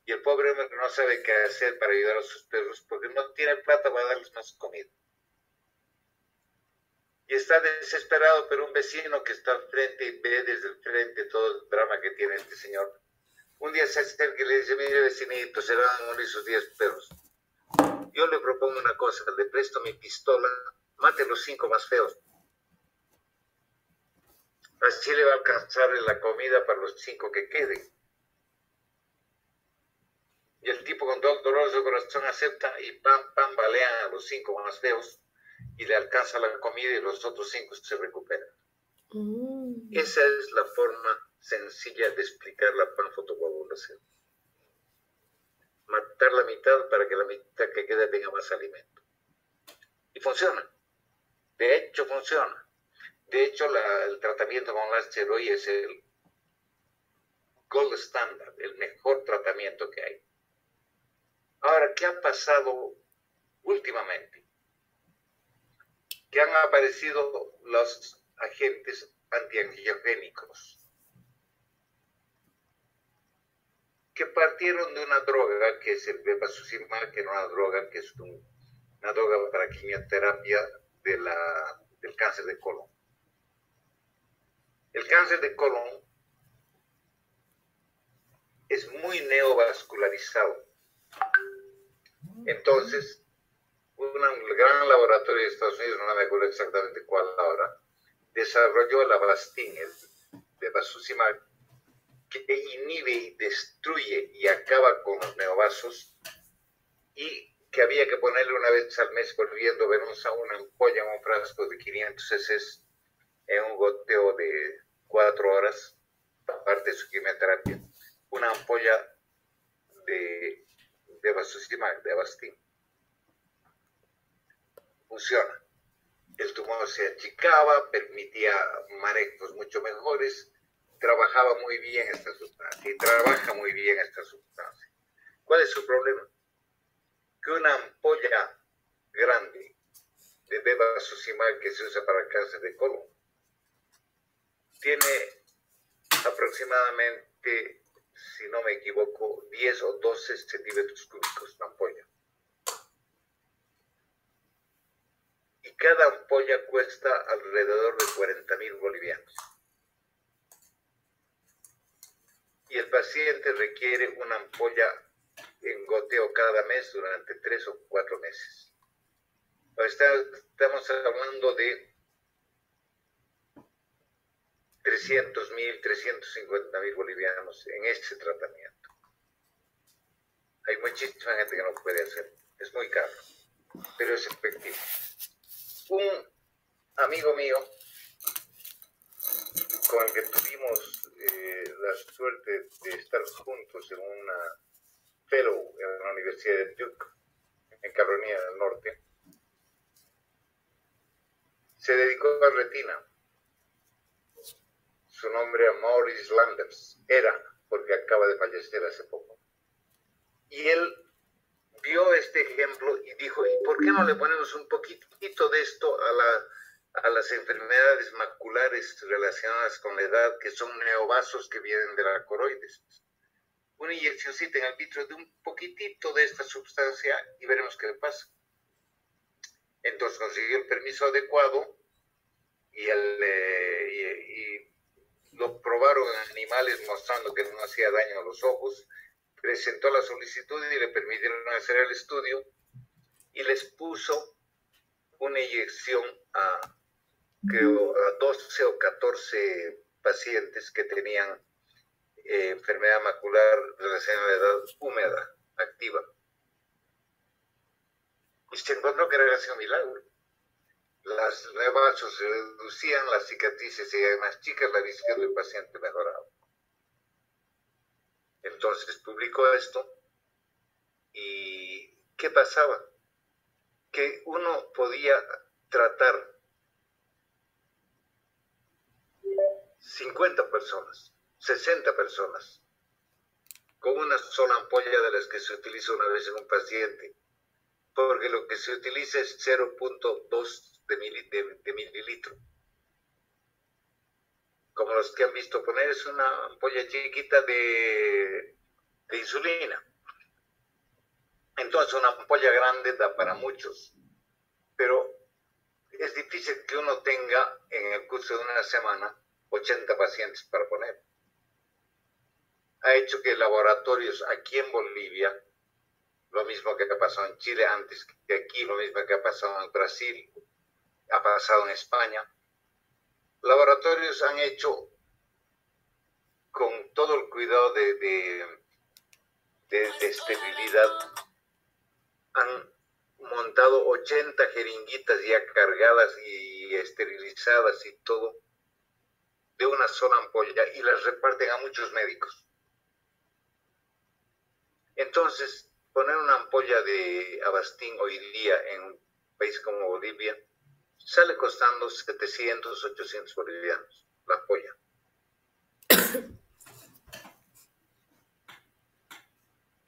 Y el pobre hombre no sabe qué hacer para ayudar a sus perros porque no tiene plata para darles más comida. Y está desesperado, pero un vecino que está al frente y ve desde el frente todo el drama que tiene este señor, un día se acerca y le dice, mire vecinito, se van a morir sus 10 perros. Yo le propongo una cosa, le presto mi pistola, mate los 5 más feos. Así le va a alcanzar la comida para los 5 que queden. Y el tipo con dolor de corazón acepta y pam, balean a los 5 más feos y le alcanza la comida y los otros 5 se recuperan. Esa es la forma sencilla de explicar la panfotocoagulación. Matar la mitad para que la mitad que quede tenga más alimento. Y funciona. De hecho, funciona. De hecho, el tratamiento con láser hoy es el gold standard, el mejor tratamiento que hay. Ahora, ¿qué ha pasado últimamente? Que han aparecido los agentes antiangiogénicos, que partieron de una droga que es el bevacizumab, que era una droga que es una droga para quimioterapia del cáncer de colon. El cáncer de colon es muy neovascularizado. Entonces, un gran laboratorio de Estados Unidos, no me acuerdo exactamente cuál ahora, desarrolló el Avastin, el bevacizumab, que inhibe y destruye y acaba con los neovasos, y que había que ponerle una vez al mes volviendo venosa una ampolla en un frasco de 500 cc en un goteo de 4 horas, aparte de su quimioterapia, una ampolla de bevacizumab, de Avastin. Funciona. El tumor se achicaba, permitía manejos mucho mejores, trabajaba muy bien esta sustancia y trabaja muy bien esta sustancia. ¿Cuál es su problema? Que una ampolla grande de bevacizumab que se usa para el cáncer de colon tiene aproximadamente, si no me equivoco, 10 o 12 centímetros cúbicos la ampolla. Y cada ampolla cuesta alrededor de 40.000 bolivianos. Y el paciente requiere una ampolla en goteo cada mes durante 3 o 4 meses. Estamos hablando de 300.000, 350.000 bolivianos en este tratamiento. Hay muchísima gente que no puede hacer. Es muy caro, pero es efectivo. Un amigo mío con el que tuvimos la suerte de estar juntos en una fellow en la Universidad de Duke, en Carolina del Norte, se dedicó a retina. Su nombre era Maurice Landers, porque acaba de fallecer hace poco. Y él vio este ejemplo y dijo, ¿y por qué no le ponemos un poquitito de esto a las enfermedades maculares relacionadas con la edad, que son neovasos que vienen de la coroides? Una inyeccióncita en el vitro de un poquitito de esta sustancia y veremos qué le pasa. Entonces consiguió el permiso adecuado y lo probaron en animales mostrando que no hacía daño a los ojos. Presentó la solicitud y le permitieron hacer el estudio y les puso una inyección a 12 o 14 pacientes que tenían enfermedad macular relacionada a la edad húmeda, activa. Y se encontró que era un milagro. Los neovasos se reducían, las cicatrices se hacían más chicas, la visión del paciente mejoraba. Entonces publicó esto y ¿qué pasaba? Que uno podía tratar 50 personas, 60 personas, con una sola ampolla de las que se utiliza una vez en un paciente, porque lo que se utiliza es 0.2 de mililitro. Como los que han visto poner, es una ampolla chiquita de insulina. Entonces una ampolla grande da para muchos, pero es difícil que uno tenga en el curso de una semana 80 pacientes para poner. Ha hecho que laboratorios aquí en Bolivia, lo mismo que ha pasado en Chile antes que aquí, lo mismo que ha pasado en Brasil, ha pasado en España, laboratorios han hecho con todo el cuidado de esterilidad, han montado 80 jeringuitas ya cargadas y esterilizadas y todo de una sola ampolla y las reparten a muchos médicos. Entonces, poner una ampolla de Avastin hoy día en un país como Bolivia sale costando 700, 800 bolivianos la ampolla.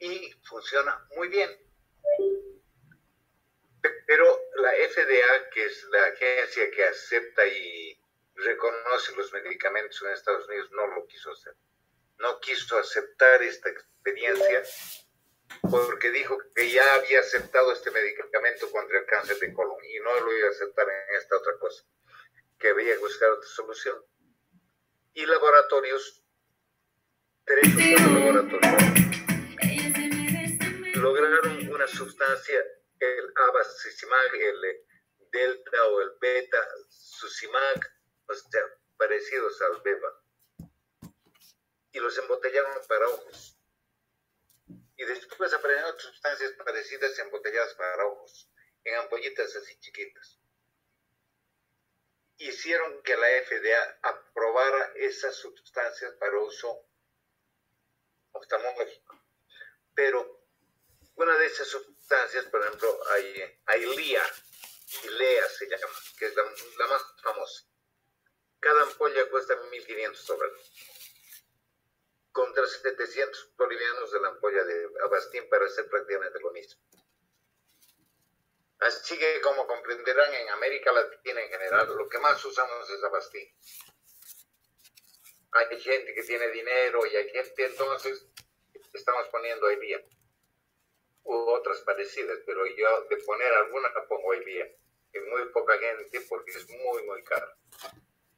y funciona muy bien. Pero la FDA, que es la agencia que acepta y reconoce los medicamentos en Estados Unidos, no lo quiso hacer. No quiso aceptar esta experiencia porque dijo que ya había aceptado este medicamento contra el cáncer de colon y no lo iba a aceptar en esta otra cosa, que había que buscar otra solución. Y laboratorios, 3 o 4 laboratorios, lograron una sustancia, el abastecimab, el delta o el beta sucimag, o sea, parecidos al beba, y los embotellaron para ojos. Y después aprendieron otras sustancias parecidas embotelladas para ojos, en ampollitas así chiquitas. Hicieron que la FDA aprobara esas sustancias para uso oftalmológico. Pero una de esas sustancias, por ejemplo, Ilea se llama, que es la más famosa. Cada ampolla cuesta $1,500. Contra 700 bolivianos de la ampolla de Avastin para hacer prácticamente lo mismo. Así que, como comprenderán, en América Latina en general, lo que más usamos es Avastin. Hay gente que tiene dinero y hay gente, entonces estamos poniendo Ilea u otras parecidas, pero yo de poner alguna la pongo Ilea. En muy poca gente porque es muy, muy caro.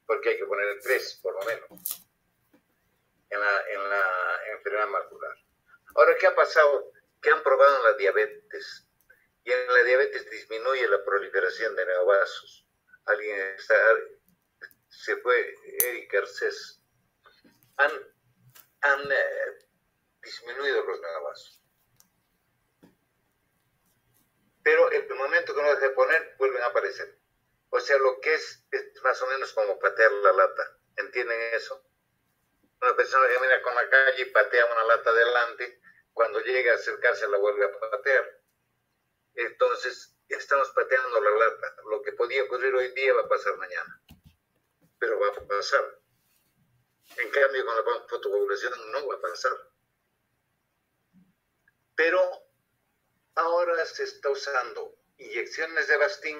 Porque hay que poner 3 por lo menos en la enfermedad macular. Ahora, ¿qué ha pasado? ¿Qué han probado en la diabetes? Y en la diabetes disminuye la proliferación de neovasos. Se fue Eric Garcés. Han disminuido los neovasos. Pero en el momento que no deje de poner, vuelven a aparecer. O sea, lo que es más o menos como patear la lata. ¿Entienden eso? Una persona que camina con la calle y patea una lata adelante, cuando llega a acercarse la vuelve a patear. Entonces, estamos pateando la lata. Lo que podía ocurrir hoy día va a pasar mañana. Pero va a pasar. En cambio, con la fotocoagulación no va a pasar. Pero ahora se está usando inyecciones de Avastin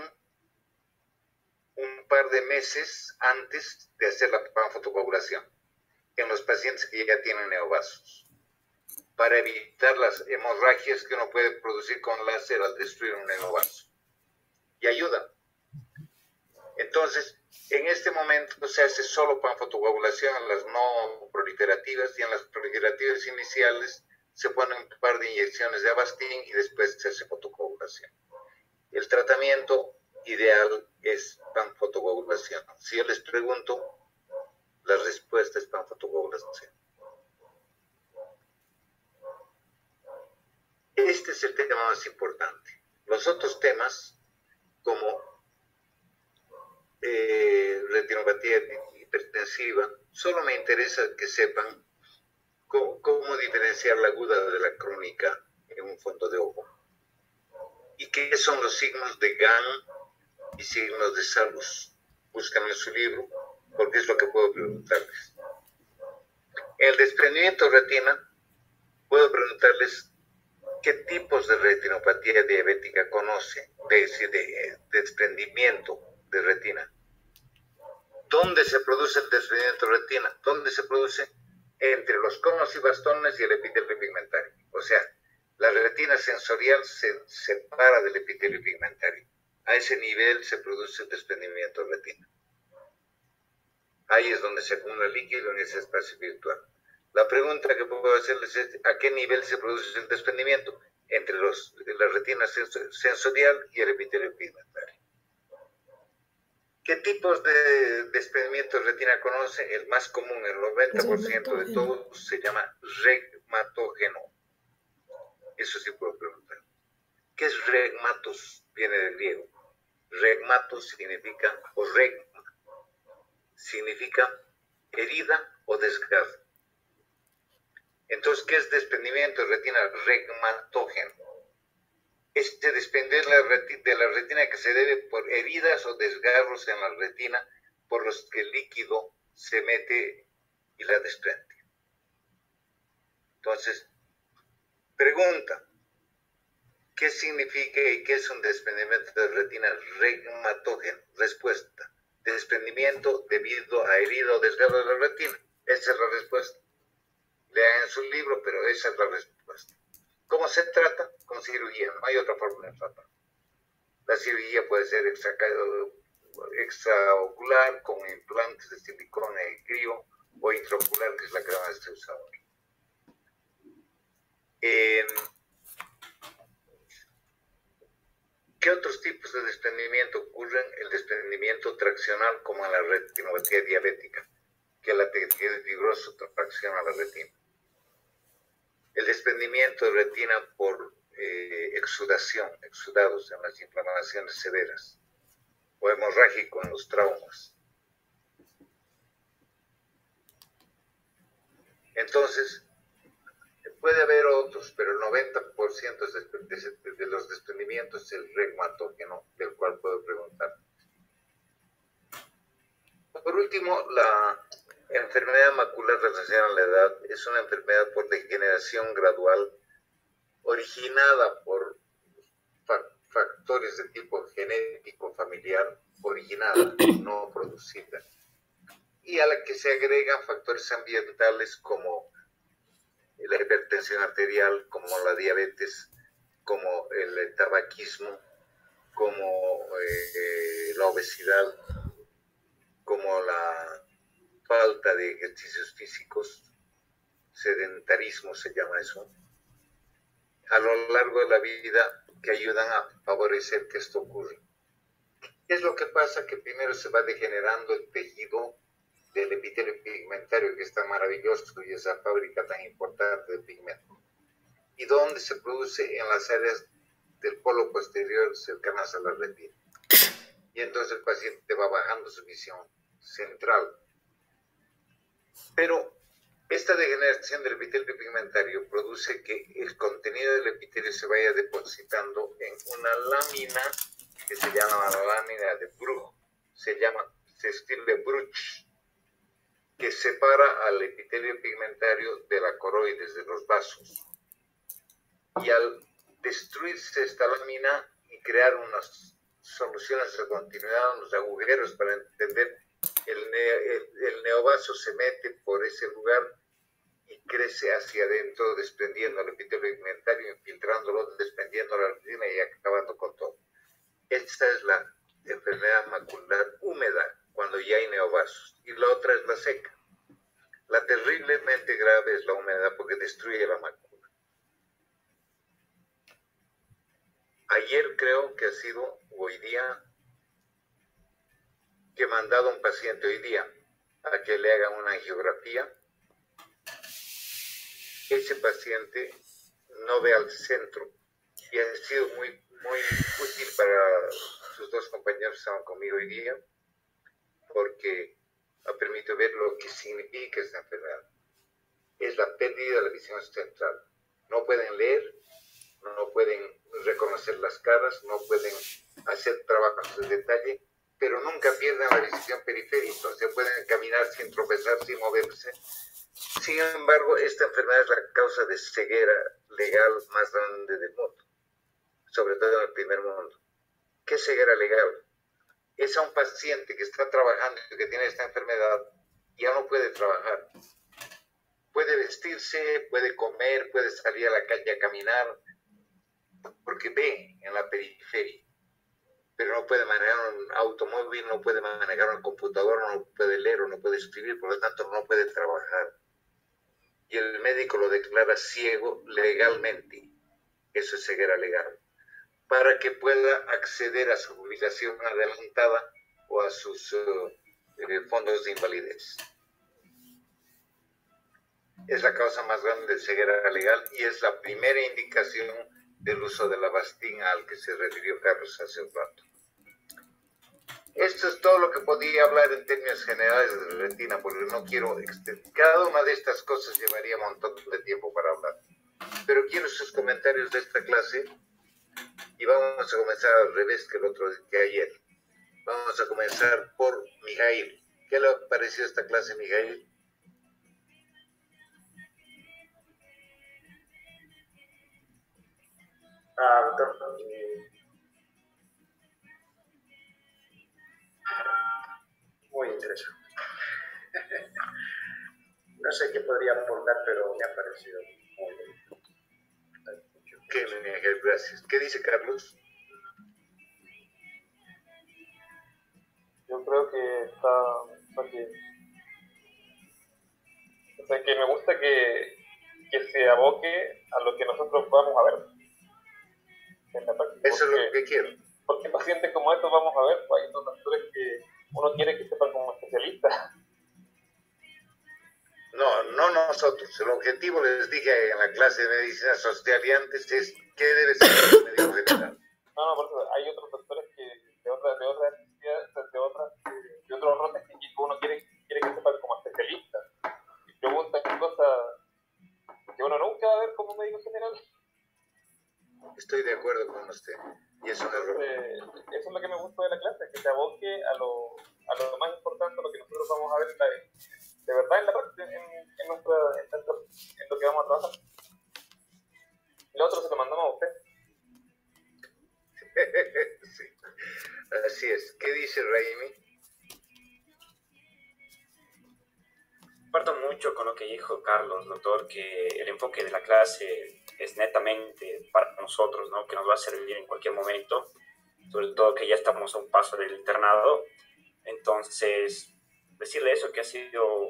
un par de meses antes de hacer la fotocoagulación en los pacientes que ya tienen neovasos, para evitar las hemorragias que uno puede producir con láser al destruir un neovaso. Y ayuda. Entonces, en este momento se hace solo panfotocoagulación en las no proliferativas, y en las proliferativas iniciales se ponen un par de inyecciones de Avastin y después se hace fotocoagulación. El tratamiento ideal es panfotocoagulación. Si yo les pregunto, la respuesta es panfotocoagulación. Este es el tema más importante. Los otros temas, como retinopatía hipertensiva, solo me interesa que sepan cómo diferenciar la aguda de la crónica en un fondo de ojo. ¿Y qué son los signos de GAN y signos de Salus? Búscanlo en su libro, porque es lo que puedo preguntarles. En el desprendimiento de retina, puedo preguntarles qué tipos de retinopatía diabética conoce, de desprendimiento de retina. ¿Dónde se produce el desprendimiento de retina? ¿Dónde se produce? Entre los conos y bastones y el epitelio pigmentario. O sea, la retina sensorial se separa del epitelio pigmentario. A ese nivel se produce el desprendimiento de retina. Ahí es donde se acumula líquido en ese espacio virtual. La pregunta que puedo hacerles es, ¿a qué nivel se produce el desprendimiento? Entre la retina sensorial y el epitelio pigmentario. ¿Qué tipos de desprendimiento de retina conoce? El más común, el 90% de todos, se llama regmatógeno. Eso sí puedo preguntar. ¿Qué es regmatos? Viene del griego. Regmatos significa, o regma, significa herida o desgarro. Entonces, ¿qué es desprendimiento de retina regmatógeno? Este desprender de la retina que se debe por heridas o desgarros en la retina por los que el líquido se mete y la desprende. Entonces, Pregunta: ¿qué significa y qué es un desprendimiento de retina reumatógeno? Respuesta: desprendimiento debido a herida o desgarro de la retina. Esa es la respuesta. Lean en su libro, pero esa es la respuesta. ¿Cómo se trata? Con cirugía. No hay otra forma de tratar. La cirugía puede ser extraocular, con implantes de silicona y crío, o intraocular, que es la que más se usa ahora. ¿Qué otros tipos de desprendimiento ocurren? El desprendimiento traccional, como en la retinopatía diabética, que la tejido fibroso tracciona la retina. El desprendimiento de retina por exudados en las inflamaciones severas, o hemorrágico en los traumas. Entonces, puede haber otros, pero el 90% de los desprendimientos es el reumatógeno, del cual puedo preguntar. Por último, la enfermedad macular relacionada a la edad es una enfermedad por degeneración gradual originada por factores de tipo genético familiar, originada, no producida, y a la que se agregan factores ambientales como la hipertensión arterial, como la diabetes, como el tabaquismo, como la obesidad, como la falta de ejercicios físicos, sedentarismo se llama eso, a lo largo de la vida, que ayudan a favorecer que esto ocurra. ¿Qué es lo que pasa? Que primero se va degenerando el tejido del epitelio pigmentario, que está maravilloso, y esa fábrica tan importante de pigmento. ¿Y dónde se produce? En las áreas del polo posterior cercanas a la retina. Y entonces el paciente va bajando su visión central. Pero esta degeneración del epitelio pigmentario produce que el contenido del epitelio se vaya depositando en una lámina que se llama la lámina de Bruch, se escribe Bruch, que separa al epitelio pigmentario de la coroides, de los vasos. Y al destruirse esta lámina y crear unas soluciones de continuidad, unos agujeros para entender, el neovaso se mete por ese lugar y crece hacia adentro, desprendiendo el epitelio pigmentario, infiltrándolo, desprendiendo la retina y acabando con todo. Esta es la enfermedad macular húmeda, cuando ya hay neovasos. Y la otra es la seca. La terriblemente grave es la humedad, porque destruye la mácula. Ayer creo que ha sido, hoy día, que he mandado a un paciente hoy día a que le hagan una angiografía. Ese paciente no ve al centro y ha sido muy útil para sus dos compañeros que estaban conmigo hoy día, porque ha permitido ver lo que significa esta enfermedad. Es la pérdida de la visión central. No pueden leer, no pueden reconocer las caras, no pueden hacer trabajos de detalle, pero nunca pierden la visión periférica, o sea, pueden caminar sin tropezar, sin moverse. Sin embargo, esta enfermedad es la causa de ceguera legal más grande del mundo, sobre todo en el primer mundo. ¿Qué es ceguera legal? Es a un paciente que está trabajando y que tiene esta enfermedad, ya no puede trabajar. Puede vestirse, puede comer, puede salir a la calle a caminar, porque ve en la periferia, pero no puede manejar un automóvil, no puede manejar una computadora, no puede leer o no puede escribir, por lo tanto no puede trabajar. Y el médico lo declara ciego legalmente. Eso es ceguera legal. Para que pueda acceder a su jubilación adelantada o a sus fondos de invalidez. Es la causa más grande de ceguera legal y es la primera indicación del uso de la Avastin al que se refirió Carlos hace un rato. Esto es todo lo que podía hablar en términos generales de la retina, porque no quiero extender. Cada una de estas cosas llevaría un montón de tiempo para hablar. Pero quiero sus comentarios de esta clase y vamos a comenzar al revés que ayer. Vamos a comenzar por Mijail. ¿Qué le ha parecido esta clase, Mijail? Doctor, muy interesante. No sé qué podría aportar, pero me ha parecido muy bien. Qué bien, gracias. ¿Qué dice Carlos? Yo creo que está bien. O sea, que me gusta que se aboque a lo que nosotros vamos a ver en la práctica. Eso es lo que quiero. Porque pacientes como estos vamos a ver, pues hay unos doctores que uno quiere que sepan como especialistas. No, no nosotros. El objetivo, les dije en la clase de medicina social y antes, es qué debe ser un médico general. No, por eso hay otros doctores que de otras necesidades, de otros roles que uno quiere que sepan como especialistas. Y preguntan cosas que uno nunca va a ver como médico general. Estoy de acuerdo con usted. Y es un error. Eso es lo que me gustó de la clase, que se aboque a lo más importante, a lo que nosotros vamos a ver de verdad en la práctica, en lo que vamos a trabajar. Y lo otro se lo mandamos a usted. Sí, así es. ¿Qué dice Raimi? Comparto mucho con lo que dijo Carlos, doctor, que el enfoque de la clase es netamente para nosotros, ¿no? Que nos va a servir en cualquier momento, sobre todo que ya estamos a un paso del internado. Entonces, decirle eso que ha sido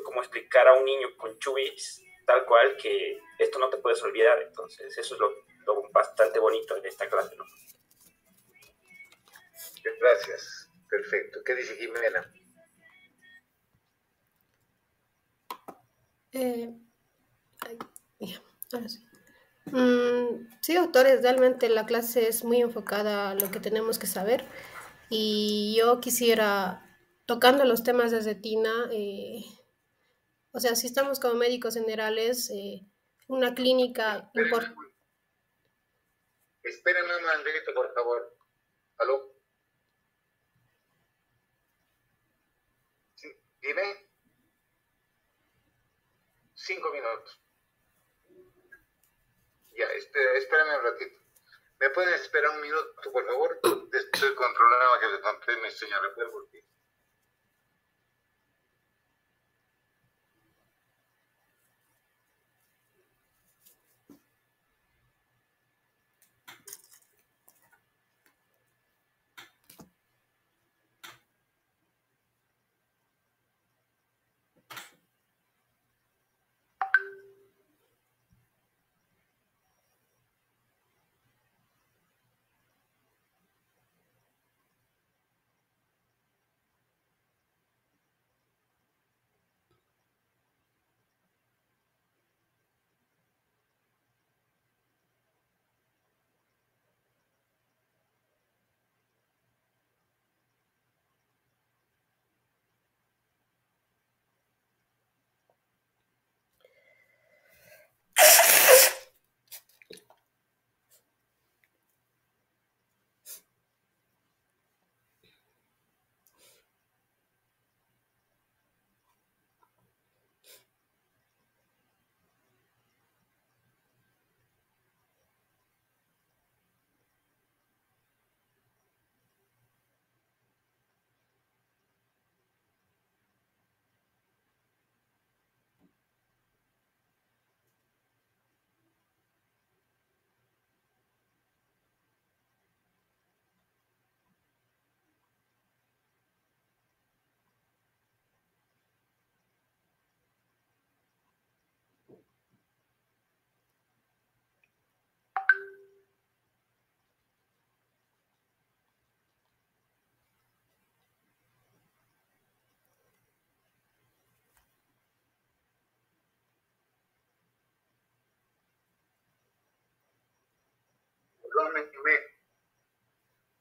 como explicar a un niño con chubis, tal cual, que esto no te puedes olvidar. Entonces, eso es lo bastante bonito de esta clase, ¿no? Gracias. Perfecto. ¿Qué dice Jimena? Ahora sí. Sí, doctores, realmente la clase es muy enfocada a lo que tenemos que saber y yo quisiera, tocando los temas de retina, o sea, si estamos como médicos generales, una clínica importante. Espérenme un momentito, por favor. ¿Aló? Sí, dime. 5 minutos. Ya, espérame un ratito. ¿Me pueden esperar un minuto, por favor? Estoy con el problema que le conté mi señora Perburti.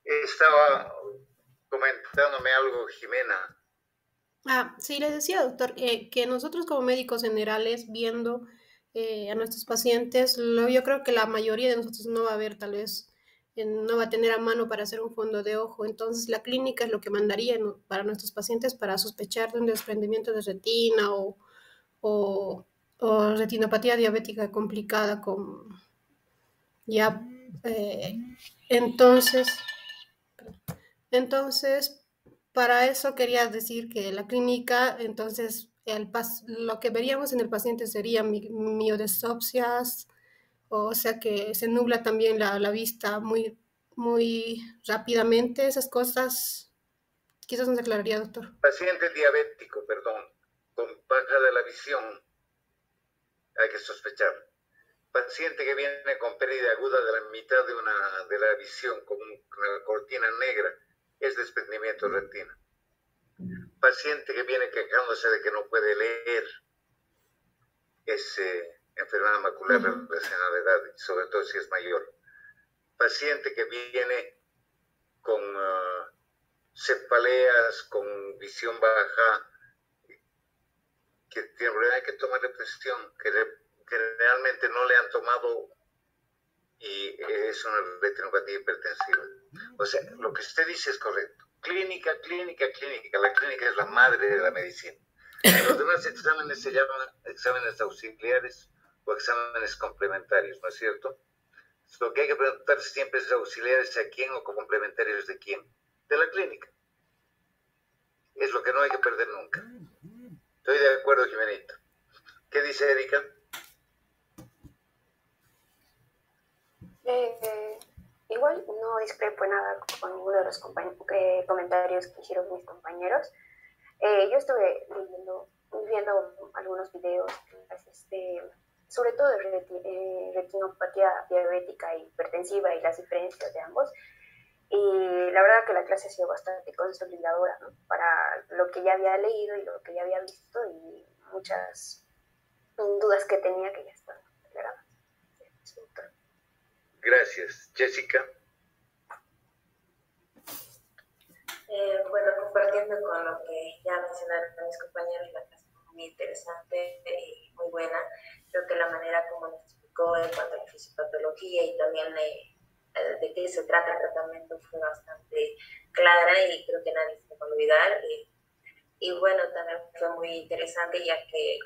Estaba comentándome algo, Jimena. Sí, les decía, doctor, que nosotros como médicos generales, viendo a nuestros pacientes, yo creo que la mayoría de nosotros no va a ver, tal vez, no va a tener a mano para hacer un fondo de ojo. Entonces, la clínica es lo que mandaría para nuestros pacientes para sospechar de un desprendimiento de retina o retinopatía diabética complicada Ya, entonces, entonces, para eso quería decir que la clínica, entonces, lo que veríamos en el paciente sería miodesopsias, o sea que se nubla también la vista muy rápidamente, esas cosas. Quizás nos aclararía, doctor. Paciente diabético, perdón, con baja de la visión, hay que sospechar. Paciente que viene con pérdida aguda de la mitad de la visión, con una cortina negra, es desprendimiento de retina. Paciente que viene quejándose de que no puede leer, es enfermedad macular relacionada a la edad, sobre todo si es mayor. Paciente que viene con cefaleas, con visión baja, que hay que tomarle presión, que realmente no le han tomado y es una retinopatía hipertensiva. O sea, lo que usted dice es correcto. Clínica, clínica, clínica. La clínica es la madre de la medicina. Los demás exámenes se llaman exámenes auxiliares o exámenes complementarios, ¿no es cierto? Lo que hay que preguntarse siempre es auxiliares a quién o complementarios de quién. De la clínica. Es lo que no hay que perder nunca. Estoy de acuerdo, Jimenito. ¿Qué dice Erika? Igual no discrepo nada con ninguno de los comentarios que hicieron mis compañeros. Yo estuve viendo algunos videos sobre todo de retinopatía diabética e hipertensiva y las diferencias de ambos. Y la verdad que la clase ha sido bastante consolidadora, ¿no? Para lo que ya había leído y lo que ya había visto y muchas dudas que tenía que ya están aclaradas. Gracias. Jessica. Bueno, compartiendo con lo que ya mencionaron mis compañeros, la clase fue muy interesante y muy buena. Creo que la manera como nos explicó en cuanto a la fisiopatología y también de qué se trata el tratamiento fue bastante clara y creo que nadie se va a olvidar. Y bueno, también fue muy interesante ya que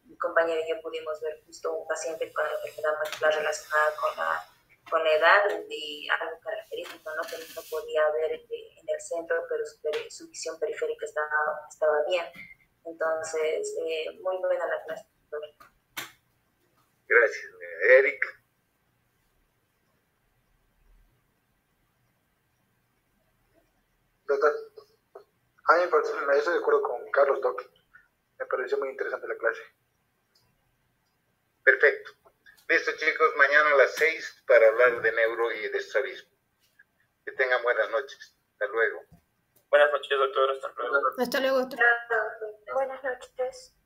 mi compañero y yo pudimos ver justo un paciente con enfermedad macular relacionada con la edad y algo característico, ¿no? Que no podía ver en el centro, pero su visión periférica estaba bien. Entonces, muy buena la clase. Gracias. Eric. Doctor, a mí yo estoy de acuerdo con Carlos, Doc. Me pareció muy interesante la clase. Perfecto. Listo, chicos, mañana a las 6 para hablar de neuro y de estrabismo. Que tengan buenas noches. Hasta luego. Buenas noches, doctor. Hasta luego. Hasta luego, doctor. Buenas noches.